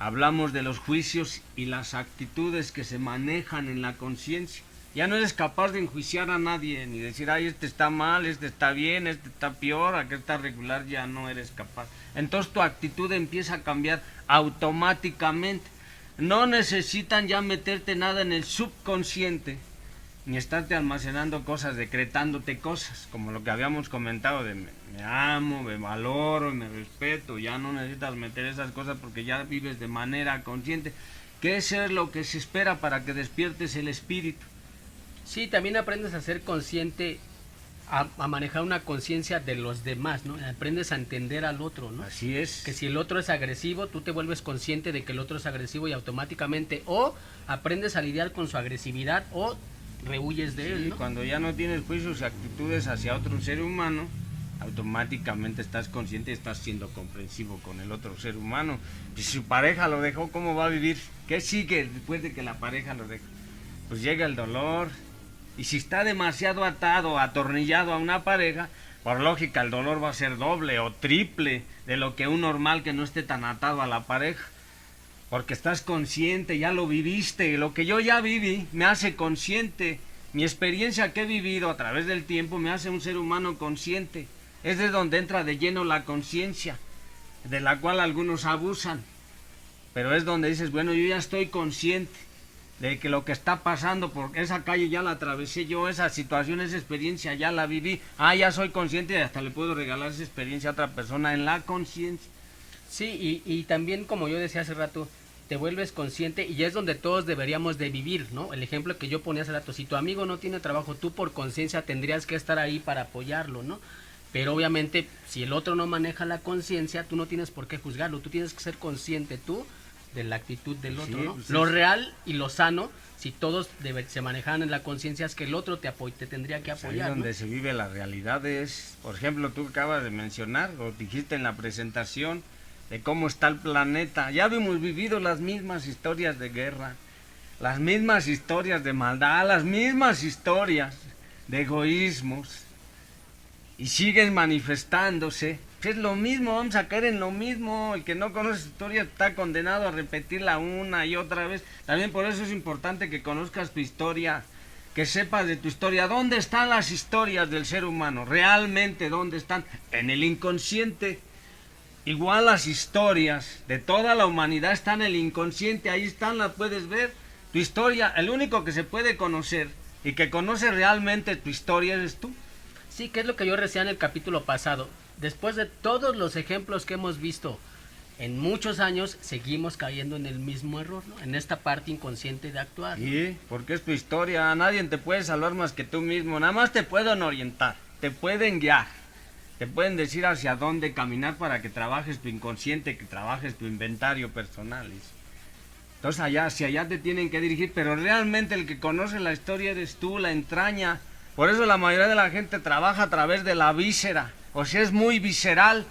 Speaker 1: hablamos de los juicios y las actitudes que se manejan en la conciencia. Ya no eres capaz de enjuiciar a nadie, ni decir, este está mal, este está bien, este está peor, aquel está regular, ya no eres capaz. Entonces tu actitud empieza a cambiar automáticamente. No necesitan ya meterte nada en el subconsciente ni estarte almacenando cosas, decretándote cosas, como lo que habíamos comentado de me amo, me valoro, me respeto. Ya no necesitas meter esas cosas porque ya vives de manera consciente, que eso es lo que se espera para que despiertes el espíritu.
Speaker 2: Sí, también aprendes a ser consciente, a manejar una conciencia de los demás, ¿no? Aprendes a entender al otro, ¿no?
Speaker 1: Así es.
Speaker 2: Que si el otro es agresivo, tú te vuelves consciente de que el otro es agresivo y automáticamente o aprendes a lidiar con su agresividad o rehuyes de él, ¿no?
Speaker 1: Cuando ya no tienes juicios y actitudes hacia otro ser humano, automáticamente estás consciente y estás siendo comprensivo con el otro ser humano. Si su pareja lo dejó, ¿cómo va a vivir? ¿Qué sigue después de que la pareja lo deja? Pues llega el dolor. Y si está demasiado atado, atornillado a una pareja, por lógica el dolor va a ser doble o triple de lo que un normal que no esté tan atado a la pareja. Porque estás consciente, ya lo viviste. Lo que yo ya viví me hace consciente. Mi experiencia que he vivido a través del tiempo me hace un ser humano consciente. Es de donde entra de lleno la conciencia, de la cual algunos abusan. Pero es donde dices, bueno, yo ya estoy consciente de que lo que está pasando, porque esa calle ya la atravesé yo, esa situación, esa experiencia ya la viví. Ya soy consciente y hasta le puedo regalar esa experiencia a otra persona en la conciencia.
Speaker 2: Sí, y también, como yo decía hace rato, te vuelves consciente y es donde todos deberíamos de vivir, ¿no? El ejemplo que yo ponía hace rato, si tu amigo no tiene trabajo, tú por conciencia tendrías que estar ahí para apoyarlo, ¿no? Pero obviamente, si el otro no maneja la conciencia, tú no tienes por qué juzgarlo, tú tienes que ser consciente tú de la actitud del otro, ¿no?
Speaker 1: Pues
Speaker 2: lo real y lo sano, si todos se manejaran en la conciencia, es que el otro te tendría que apoyar,
Speaker 1: Ahí donde
Speaker 2: ¿no?
Speaker 1: se vive la realidad es, por ejemplo, tú acabas de mencionar, lo dijiste en la presentación, de cómo está el planeta. Ya hemos vivido las mismas historias de guerra, las mismas historias de maldad, las mismas historias de egoísmos, y siguen manifestándose. Es lo mismo, vamos a caer en lo mismo. El que no conoce historia está condenado a repetirla una y otra vez. También por eso es importante que conozcas tu historia, que sepas de tu historia. ¿Dónde están las historias del ser humano? ¿Realmente dónde están? En el inconsciente. Igual las historias de toda la humanidad están en el inconsciente, ahí están, las puedes ver. Tu historia, el único que se puede conocer y que conoce realmente tu historia eres tú.
Speaker 2: Sí, que es lo que yo decía en el capítulo pasado. Después de todos los ejemplos que hemos visto en muchos años, seguimos cayendo en el mismo error, ¿no? En esta parte inconsciente de actuar, ¿no?
Speaker 1: Sí, porque es tu historia, nadie te puede salvar más que tú mismo, nada más te pueden orientar, te pueden guiar, te pueden decir hacia dónde caminar para que trabajes tu inconsciente, que trabajes tu inventario personal. Entonces hacia allá te tienen que dirigir, pero realmente el que conoce la historia eres tú, la entraña. Por eso la mayoría de la gente trabaja a través de la víscera, o sea, es muy visceral.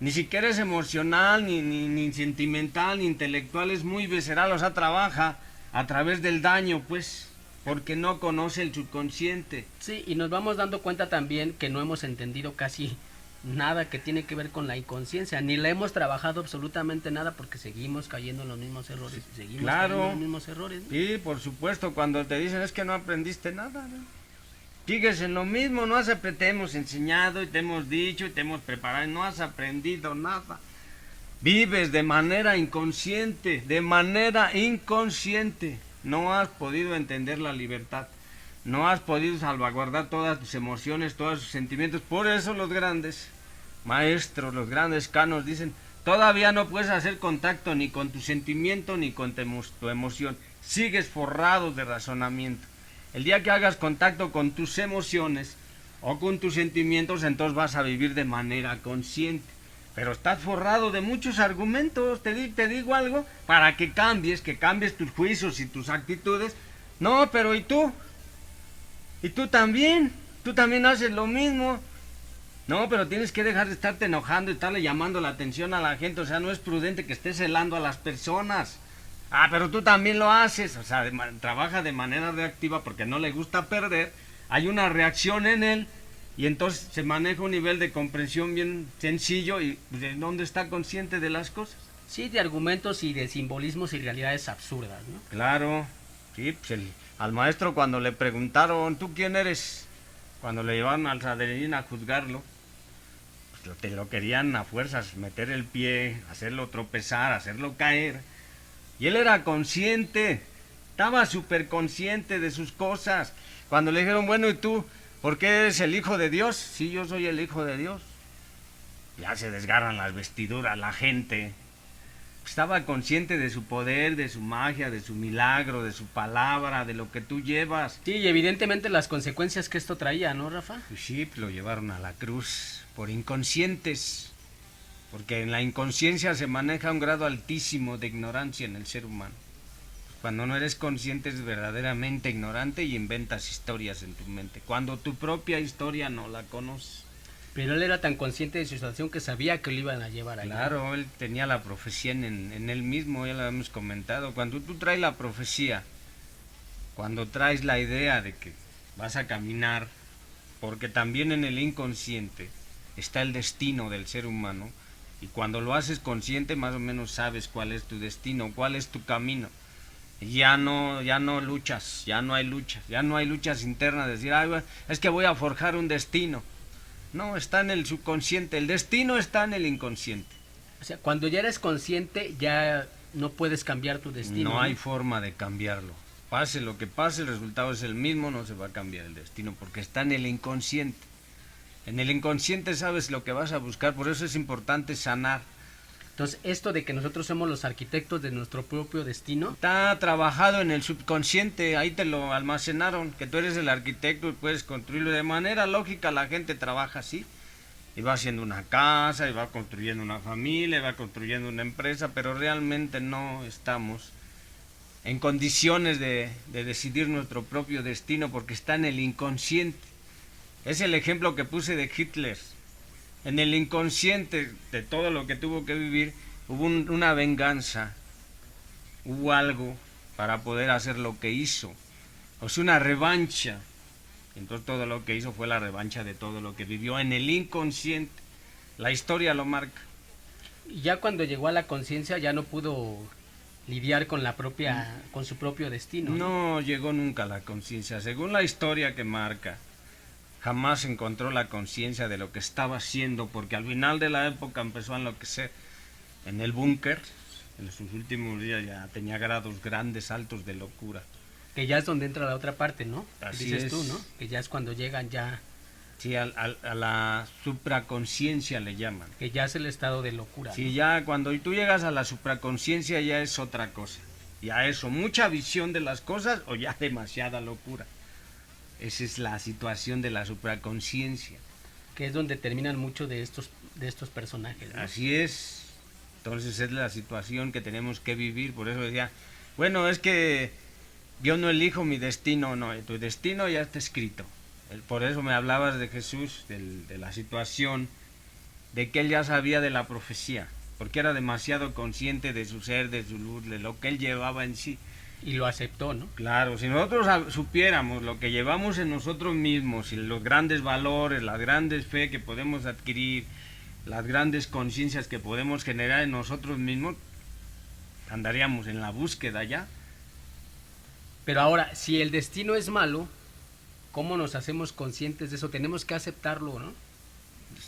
Speaker 1: Ni siquiera es emocional, ni sentimental, ni intelectual, es muy visceral, o sea, trabaja a través del daño, pues, porque no conoce el subconsciente.
Speaker 2: Sí, y nos vamos dando cuenta también que no hemos entendido casi nada que tiene que ver con la inconsciencia, ni la hemos trabajado absolutamente nada porque seguimos cayendo en los mismos errores, seguimos cayendo en los mismos errores, ¿no?
Speaker 1: Sí, por supuesto, cuando te dicen es que no aprendiste nada, ¿no? Sigues en lo mismo, te hemos enseñado y te hemos dicho y te hemos preparado y no has aprendido nada. Vives de manera inconsciente, no has podido entender la libertad, no has podido salvaguardar todas tus emociones, todos tus sentimientos. Por eso los grandes maestros, los grandes canos dicen, todavía no puedes hacer contacto ni con tu sentimiento ni con tu emoción, sigues forrado de razonamiento. El día que hagas contacto con tus emociones o con tus sentimientos, entonces vas a vivir de manera consciente. Pero estás forrado de muchos argumentos, te digo algo, para que cambies tus juicios y tus actitudes. No, pero ¿y tú? ¿Y tú también haces lo mismo? No, pero tienes que dejar de estarte enojando y estarle llamando la atención a la gente, o sea, no es prudente que estés celando a las personas. Pero tú también lo haces, o sea, trabaja de manera reactiva porque no le gusta perder, hay una reacción en él y entonces se maneja un nivel de comprensión bien sencillo y ¿de dónde está consciente de las cosas?
Speaker 2: Sí, de argumentos y de simbolismos y realidades absurdas, ¿no?
Speaker 1: Claro, sí, pues al maestro cuando le preguntaron, ¿tú quién eres? Cuando le llevaron al Sanedrín a juzgarlo, pues te lo querían a fuerzas, meter el pie, hacerlo tropezar, hacerlo caer. Y él era consciente, estaba súper consciente de sus cosas. Cuando le dijeron, bueno, ¿y tú por qué eres el hijo de Dios? Sí, yo soy el hijo de Dios. Ya se desgarran las vestiduras la gente. Estaba consciente de su poder, de su magia, de su milagro, de su palabra, de lo que tú llevas.
Speaker 2: Sí, y evidentemente las consecuencias que esto traía, ¿no, Rafa?
Speaker 1: Pues sí, lo llevaron a la cruz por inconscientes. Porque en la inconsciencia se maneja un grado altísimo de ignorancia en el ser humano. Cuando no eres consciente es verdaderamente ignorante y inventas historias en tu mente. Cuando tu propia historia no la conoces.
Speaker 2: Pero él era tan consciente de su situación que sabía que lo iban a llevar allá.
Speaker 1: Claro, él tenía la profecía en él mismo, ya lo hemos comentado. Cuando tú traes la profecía, cuando traes la idea de que vas a caminar, porque también en el inconsciente está el destino del ser humano, y cuando lo haces consciente más o menos sabes cuál es tu destino, cuál es tu camino. Ya no luchas, ya no hay luchas internas de decir, ay, es que voy a forjar un destino. No, está en el subconsciente, el destino está en el inconsciente.
Speaker 2: O sea, cuando ya eres consciente ya no puedes cambiar tu destino.
Speaker 1: No hay forma de cambiarlo. Pase lo que pase, el resultado es el mismo, no se va a cambiar el destino porque está en el inconsciente. En el inconsciente sabes lo que vas a buscar, por eso es importante sanar.
Speaker 2: Entonces, esto de que nosotros somos los arquitectos de nuestro propio destino,
Speaker 1: está trabajado en el subconsciente, ahí te lo almacenaron, que tú eres el arquitecto y puedes construirlo. De manera lógica la gente trabaja así, y va haciendo una casa, y va construyendo una familia, y va construyendo una empresa, pero realmente no estamos en condiciones de decidir nuestro propio destino porque está en el inconsciente. Es el ejemplo que puse de Hitler. En el inconsciente de todo lo que tuvo que vivir, hubo una venganza, hubo algo para poder hacer lo que hizo, o sea, una revancha. Entonces todo lo que hizo fue la revancha de todo lo que vivió en el inconsciente. La historia lo marca.
Speaker 2: y ya cuando llegó a la conciencia ya no pudo lidiar con con su propio destino.
Speaker 1: No llegó nunca a la conciencia, según la historia que marca. Jamás encontró la conciencia de lo que estaba haciendo, porque al final de la época empezó a enloquecer. En el búnker, en sus últimos días ya tenía grados grandes, altos de locura.
Speaker 2: Que ya es donde entra la otra parte, ¿no?
Speaker 1: Así
Speaker 2: Dices
Speaker 1: es.
Speaker 2: tú, ¿no? Que ya es cuando llegan ya,
Speaker 1: Sí, a la supraconciencia le llaman.
Speaker 2: que ya es el estado de locura.
Speaker 1: Sí,
Speaker 2: ¿no?
Speaker 1: ya cuando tú llegas a la supraconciencia ya es otra cosa. Ya eso, mucha visión de las cosas o ya demasiada locura. Esa es la situación de la supraconciencia.
Speaker 2: Que es donde terminan muchos de estos personajes, ¿no?
Speaker 1: Así es. Entonces es la situación que tenemos que vivir. Por eso decía, bueno, es que yo no elijo mi destino, no, tu destino ya está escrito. Por eso me hablabas de Jesús, de la situación, de que él ya sabía de la profecía, porque era demasiado consciente de su ser, de su luz, de lo que él llevaba en sí.
Speaker 2: Y lo aceptó, ¿no?
Speaker 1: Claro, si nosotros supiéramos lo que llevamos en nosotros mismos y los grandes valores, las grandes fe que podemos adquirir, las grandes conciencias que podemos generar en nosotros mismos, andaríamos en la búsqueda ya.
Speaker 2: Pero ahora, si el destino es malo, ¿cómo nos hacemos conscientes de eso? Tenemos que aceptarlo, ¿no?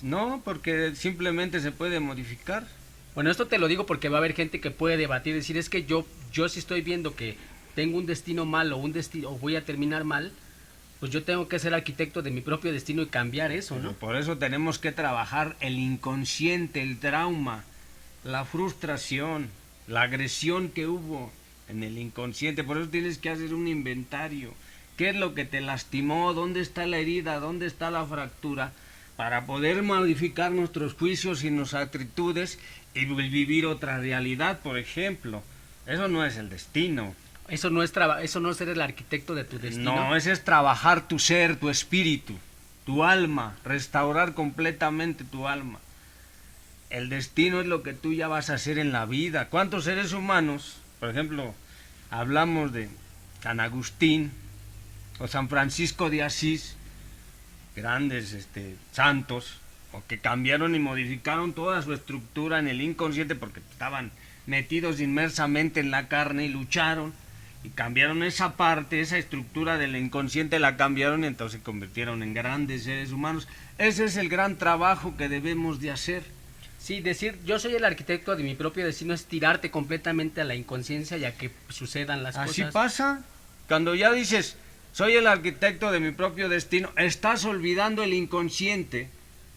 Speaker 1: No, porque simplemente se puede modificar.
Speaker 2: Bueno, esto te lo digo porque va a haber gente que puede debatir, decir, es que yo si estoy viendo que tengo un destino malo, o voy a terminar mal, pues yo tengo que ser arquitecto de mi propio destino y cambiar eso, ¿no?
Speaker 1: Pero por eso tenemos que trabajar el inconsciente, el trauma, la frustración, la agresión que hubo en el inconsciente. Por eso tienes que hacer un inventario. ¿Qué es lo que te lastimó? ¿Dónde está la herida? ¿Dónde está la fractura? Para poder modificar nuestros juicios y nuestras actitudes y vivir otra realidad, por ejemplo. Eso no es el destino.
Speaker 2: Eso no es ser el arquitecto de tu destino.
Speaker 1: No, ese es trabajar tu ser, tu espíritu, tu alma, restaurar completamente tu alma. El destino es lo que tú ya vas a hacer en la vida. ¿Cuántos seres humanos, por ejemplo, hablamos de San Agustín o San Francisco de Asís, grandes santos, o que cambiaron y modificaron toda su estructura en el inconsciente porque estaban metidos inmersamente en la carne y lucharon y cambiaron esa parte, esa estructura del inconsciente la cambiaron y entonces se convirtieron en grandes seres humanos? Ese es el gran trabajo que debemos de hacer.
Speaker 2: Sí, decir yo soy el arquitecto de mi propio destino es tirarte completamente a la inconsciencia y a que sucedan las
Speaker 1: Así
Speaker 2: cosas.
Speaker 1: pasa, cuando ya dices soy el arquitecto de mi propio destino, estás olvidando el inconsciente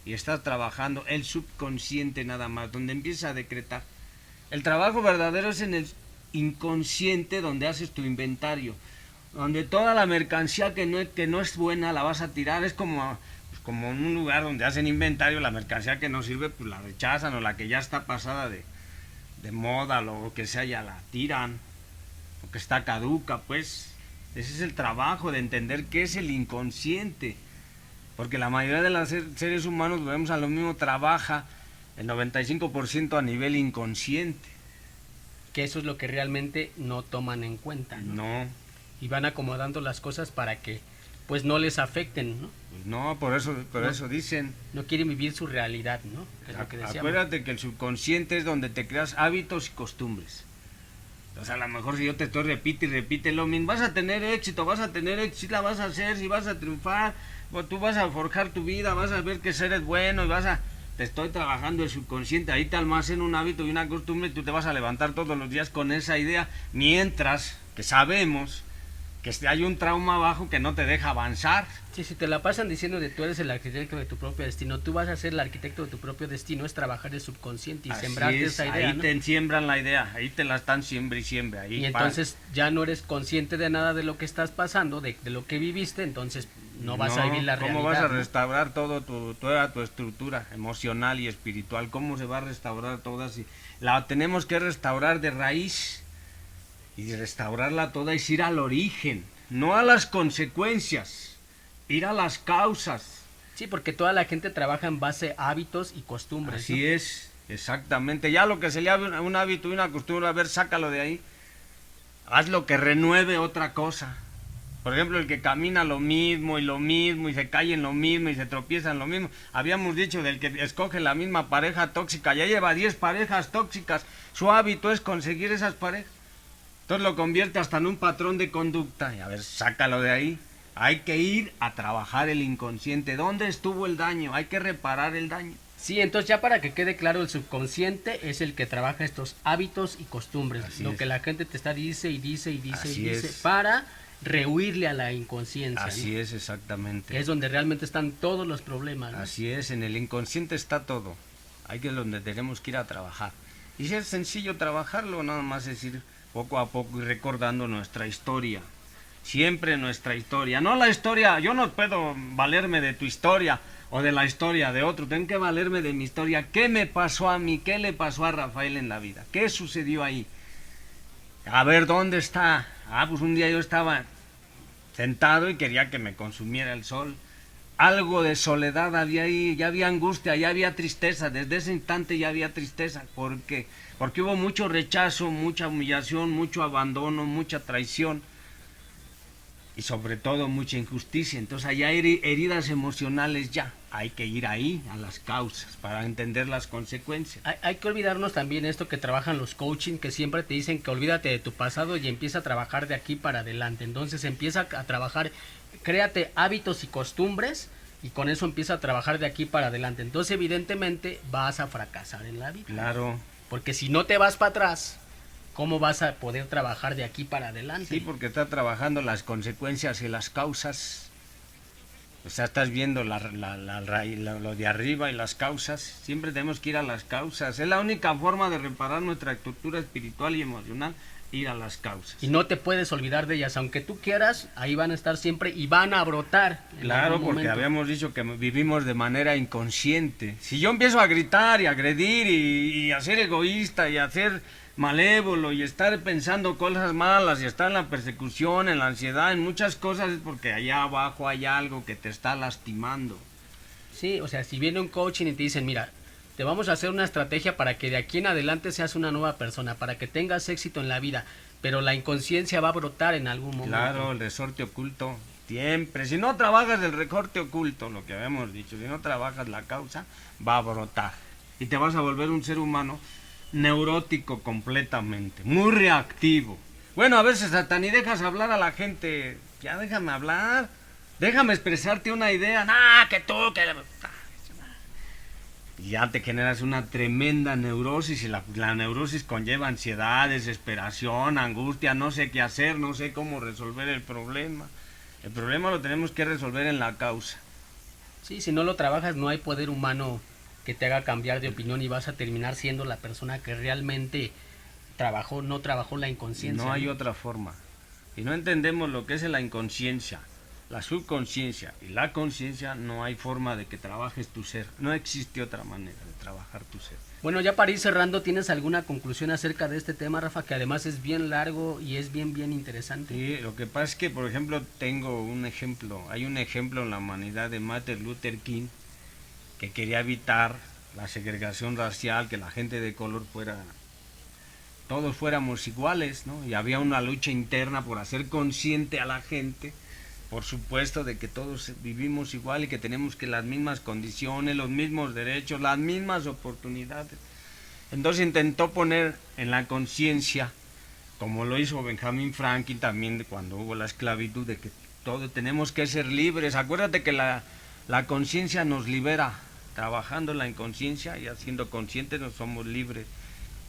Speaker 1: y estás trabajando el subconsciente nada más, donde empiezas a decretar. El trabajo verdadero es en el inconsciente, donde haces tu inventario, donde toda la mercancía que no es buena la vas a tirar. Es como en un lugar donde hacen inventario, la mercancía que no sirve pues la rechazan, o la que ya está pasada de moda, lo que sea, ya la tiran, o que está caduca. Pues ese es el trabajo, de entender qué es el inconsciente, porque la mayoría de los seres humanos, volvemos a lo mismo, trabaja el 95% a nivel inconsciente.
Speaker 2: Que eso es lo que realmente no toman en cuenta, ¿no?
Speaker 1: No.
Speaker 2: Y van acomodando las cosas para que pues no les afecten, ¿no?
Speaker 1: Pues no, por eso dicen.
Speaker 2: No quieren vivir su realidad, ¿no? Que es lo que decíamos.
Speaker 1: Acuérdate que el subconsciente es donde te creas hábitos y costumbres. O sea, a lo mejor si yo te estoy repite y repite lo mismo, vas a tener éxito, sí la vas a hacer, si vas a triunfar, tú vas a forjar tu vida, vas a ver que eres bueno y te estoy trabajando el subconsciente, ahí te almacena un hábito y una costumbre y tú te vas a levantar todos los días con esa idea, mientras que sabemos que hay un trauma abajo que no te deja avanzar.
Speaker 2: Sí, si te la pasan diciendo de tú eres el arquitecto de tu propio destino, tú vas a ser el arquitecto de tu propio destino, es trabajar el subconsciente y sembrarte esa idea,
Speaker 1: ahí
Speaker 2: ¿no?
Speaker 1: te siembran la idea, ahí te la están siempre y siempre. Ahí
Speaker 2: y entonces ya no eres consciente de nada de lo que estás pasando, de lo que viviste, entonces no vas a vivir la realidad.
Speaker 1: ¿Cómo vas a
Speaker 2: ¿no?
Speaker 1: restaurar toda tu estructura emocional y espiritual? ¿Cómo se va a restaurar toda? Si la tenemos que restaurar de raíz, y restaurarla toda es ir al origen, no a las consecuencias, ir a las causas.
Speaker 2: Sí, porque toda la gente trabaja en base a hábitos y costumbres.
Speaker 1: Así
Speaker 2: ¿no?
Speaker 1: es, exactamente. Ya lo que se le hace un hábito y una costumbre, a ver, sácalo de ahí. Haz lo que renueve otra cosa. Por ejemplo, el que camina lo mismo y se cae en lo mismo y se tropieza en lo mismo. Habíamos dicho del que escoge la misma pareja tóxica, ya lleva 10 parejas tóxicas. Su hábito es conseguir esas parejas. Entonces lo convierte hasta en un patrón de conducta. Y a ver, sácalo de ahí. Hay que ir a trabajar el inconsciente. ¿Dónde estuvo el daño? Hay que reparar el daño.
Speaker 2: Sí, entonces ya para que quede claro, el subconsciente es el que trabaja estos hábitos y costumbres.
Speaker 1: Así
Speaker 2: lo
Speaker 1: es.
Speaker 2: que la gente te está dice
Speaker 1: Así es.
Speaker 2: para rehuirle a la inconsciencia.
Speaker 1: Así
Speaker 2: ¿no?
Speaker 1: es, exactamente.
Speaker 2: Que es donde realmente están todos los problemas. ¿no?
Speaker 1: Así es, en el inconsciente está todo. Ahí que es donde tenemos que ir a trabajar. Y si es sencillo trabajarlo, nada más es ir poco a poco y recordando nuestra historia. Siempre nuestra historia. No la historia, yo no puedo valerme de tu historia o de la historia de otro. Tengo que valerme de mi historia. ¿Qué me pasó a mí? ¿Qué le pasó a Rafael en la vida? ¿Qué sucedió ahí? A ver, ¿dónde está? Pues un día yo estaba sentado y quería que me consumiera el sol. Algo de soledad había ahí, ya había angustia, ya había tristeza, desde ese instante ya había tristeza, porque hubo mucho rechazo, mucha humillación, mucho abandono, mucha traición y sobre todo mucha injusticia. Entonces allá hay heridas emocionales ya, hay que ir ahí a las causas para entender las consecuencias.
Speaker 2: Hay que olvidarnos también esto que trabajan los coaching, que siempre te dicen que olvídate de tu pasado y empieza a trabajar de aquí para adelante. Entonces empieza a trabajar, créate hábitos y costumbres y con eso empieza a trabajar de aquí para adelante. Entonces evidentemente vas a fracasar en la vida.
Speaker 1: Claro.
Speaker 2: Porque si no te vas para atrás, ¿cómo vas a poder trabajar de aquí para adelante?
Speaker 1: Sí, porque está trabajando las consecuencias y las causas. O sea, estás viendo lo de arriba y las causas. Siempre tenemos que ir a las causas. Es la única forma de reparar nuestra estructura espiritual y emocional, ir a las causas.
Speaker 2: Y no te puedes olvidar de ellas, aunque tú quieras, ahí van a estar siempre y van a brotar.
Speaker 1: Claro, porque habíamos dicho que vivimos de manera inconsciente. Si yo empiezo a gritar y a agredir y a ser egoísta y a ser malévolo y estar pensando cosas malas y estar en la persecución, en la ansiedad, en muchas cosas, es porque allá abajo hay algo que te está lastimando.
Speaker 2: Sí, o sea, si viene un coaching y te dicen, mira, te vamos a hacer una estrategia para que de aquí en adelante seas una nueva persona, para que tengas éxito en la vida, pero la inconsciencia va a brotar en algún momento.
Speaker 1: Claro, el resorte oculto, siempre. Si no trabajas el resorte oculto, lo que habíamos dicho, si no trabajas la causa, va a brotar. Y te vas a volver un ser humano neurótico completamente, muy reactivo. Bueno, a veces hasta ni dejas hablar a la gente. Ya déjame hablar, déjame expresarte una idea. Que tú, que... Y ya te generas una tremenda neurosis y la neurosis conlleva ansiedad, desesperación, angustia, no sé qué hacer, no sé cómo resolver el problema. El problema lo tenemos que resolver en la causa.
Speaker 2: Sí, si no lo trabajas no hay poder humano que te haga cambiar de opinión y vas a terminar siendo la persona que realmente no trabajó la inconsciencia.
Speaker 1: No hay otra forma. Y no entendemos lo que es la inconsciencia, la subconsciencia y la conciencia, no hay forma de que trabajes tu ser. No existe otra manera de trabajar tu ser.
Speaker 2: Bueno, ya para ir cerrando, ¿tienes alguna conclusión acerca de este tema, Rafa? Que además es bien largo y es bien interesante.
Speaker 1: Sí, lo que pasa es que, por ejemplo, tengo un ejemplo. Hay un ejemplo en la humanidad de Martin Luther King que quería evitar la segregación racial, que la gente de color todos fuéramos iguales, ¿no? Y había una lucha interna por hacer consciente a la gente, por supuesto, de que todos vivimos igual y que tenemos que las mismas condiciones, los mismos derechos, las mismas oportunidades. Entonces intentó poner en la conciencia, como lo hizo Benjamin Franklin también de cuando hubo la esclavitud, de que todos tenemos que ser libres. Acuérdate que la conciencia nos libera. Trabajando en la inconsciencia y haciendo conscientes nos somos libres.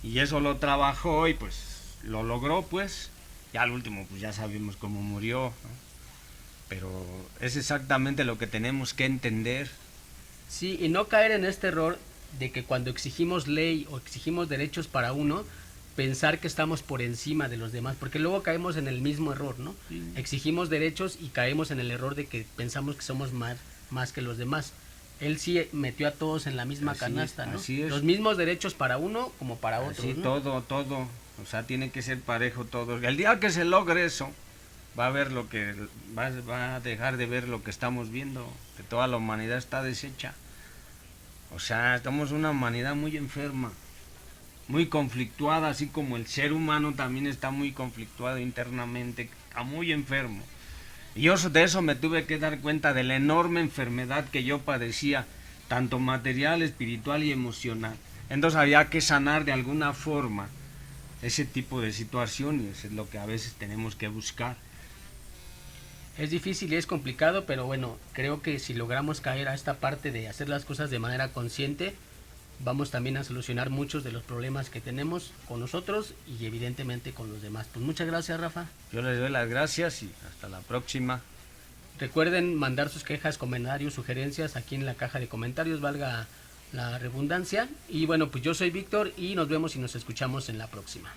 Speaker 1: Y eso lo trabajó y pues lo logró, pues. Ya al último pues ya sabemos cómo murió, ¿no? Pero es exactamente lo que tenemos que entender.
Speaker 2: Sí, y no caer en este error de que cuando exigimos ley o exigimos derechos para uno, pensar que estamos por encima de los demás, porque luego caemos en el mismo error, ¿no? Sí. Exigimos derechos y caemos en el error de que pensamos que somos más que los demás. Él sí metió a todos en la misma canasta, ¿no?
Speaker 1: Así es.
Speaker 2: Los mismos derechos para uno como para otro.
Speaker 1: Sí,
Speaker 2: ¿no?
Speaker 1: todo. O sea, tiene que ser parejo todo. El día que se logre eso, va a ver va a dejar de ver lo que estamos viendo, que toda la humanidad está deshecha. O sea, estamos una humanidad muy enferma, muy conflictuada, así como el ser humano también está muy conflictuado internamente, está muy enfermo. Y yo de eso me tuve que dar cuenta, de la enorme enfermedad que yo padecía, tanto material, espiritual y emocional. Entonces había que sanar de alguna forma ese tipo de situaciones, es lo que a veces tenemos que buscar.
Speaker 2: Es difícil y es complicado, pero bueno, creo que si logramos caer a esta parte de hacer las cosas de manera consciente, vamos también a solucionar muchos de los problemas que tenemos con nosotros y evidentemente con los demás. Pues muchas gracias, Rafa.
Speaker 1: Yo les doy las gracias y hasta la próxima.
Speaker 2: Recuerden mandar sus quejas, comentarios, sugerencias aquí en la caja de comentarios, valga la redundancia. Y bueno, pues yo soy Víctor y nos vemos y nos escuchamos en la próxima.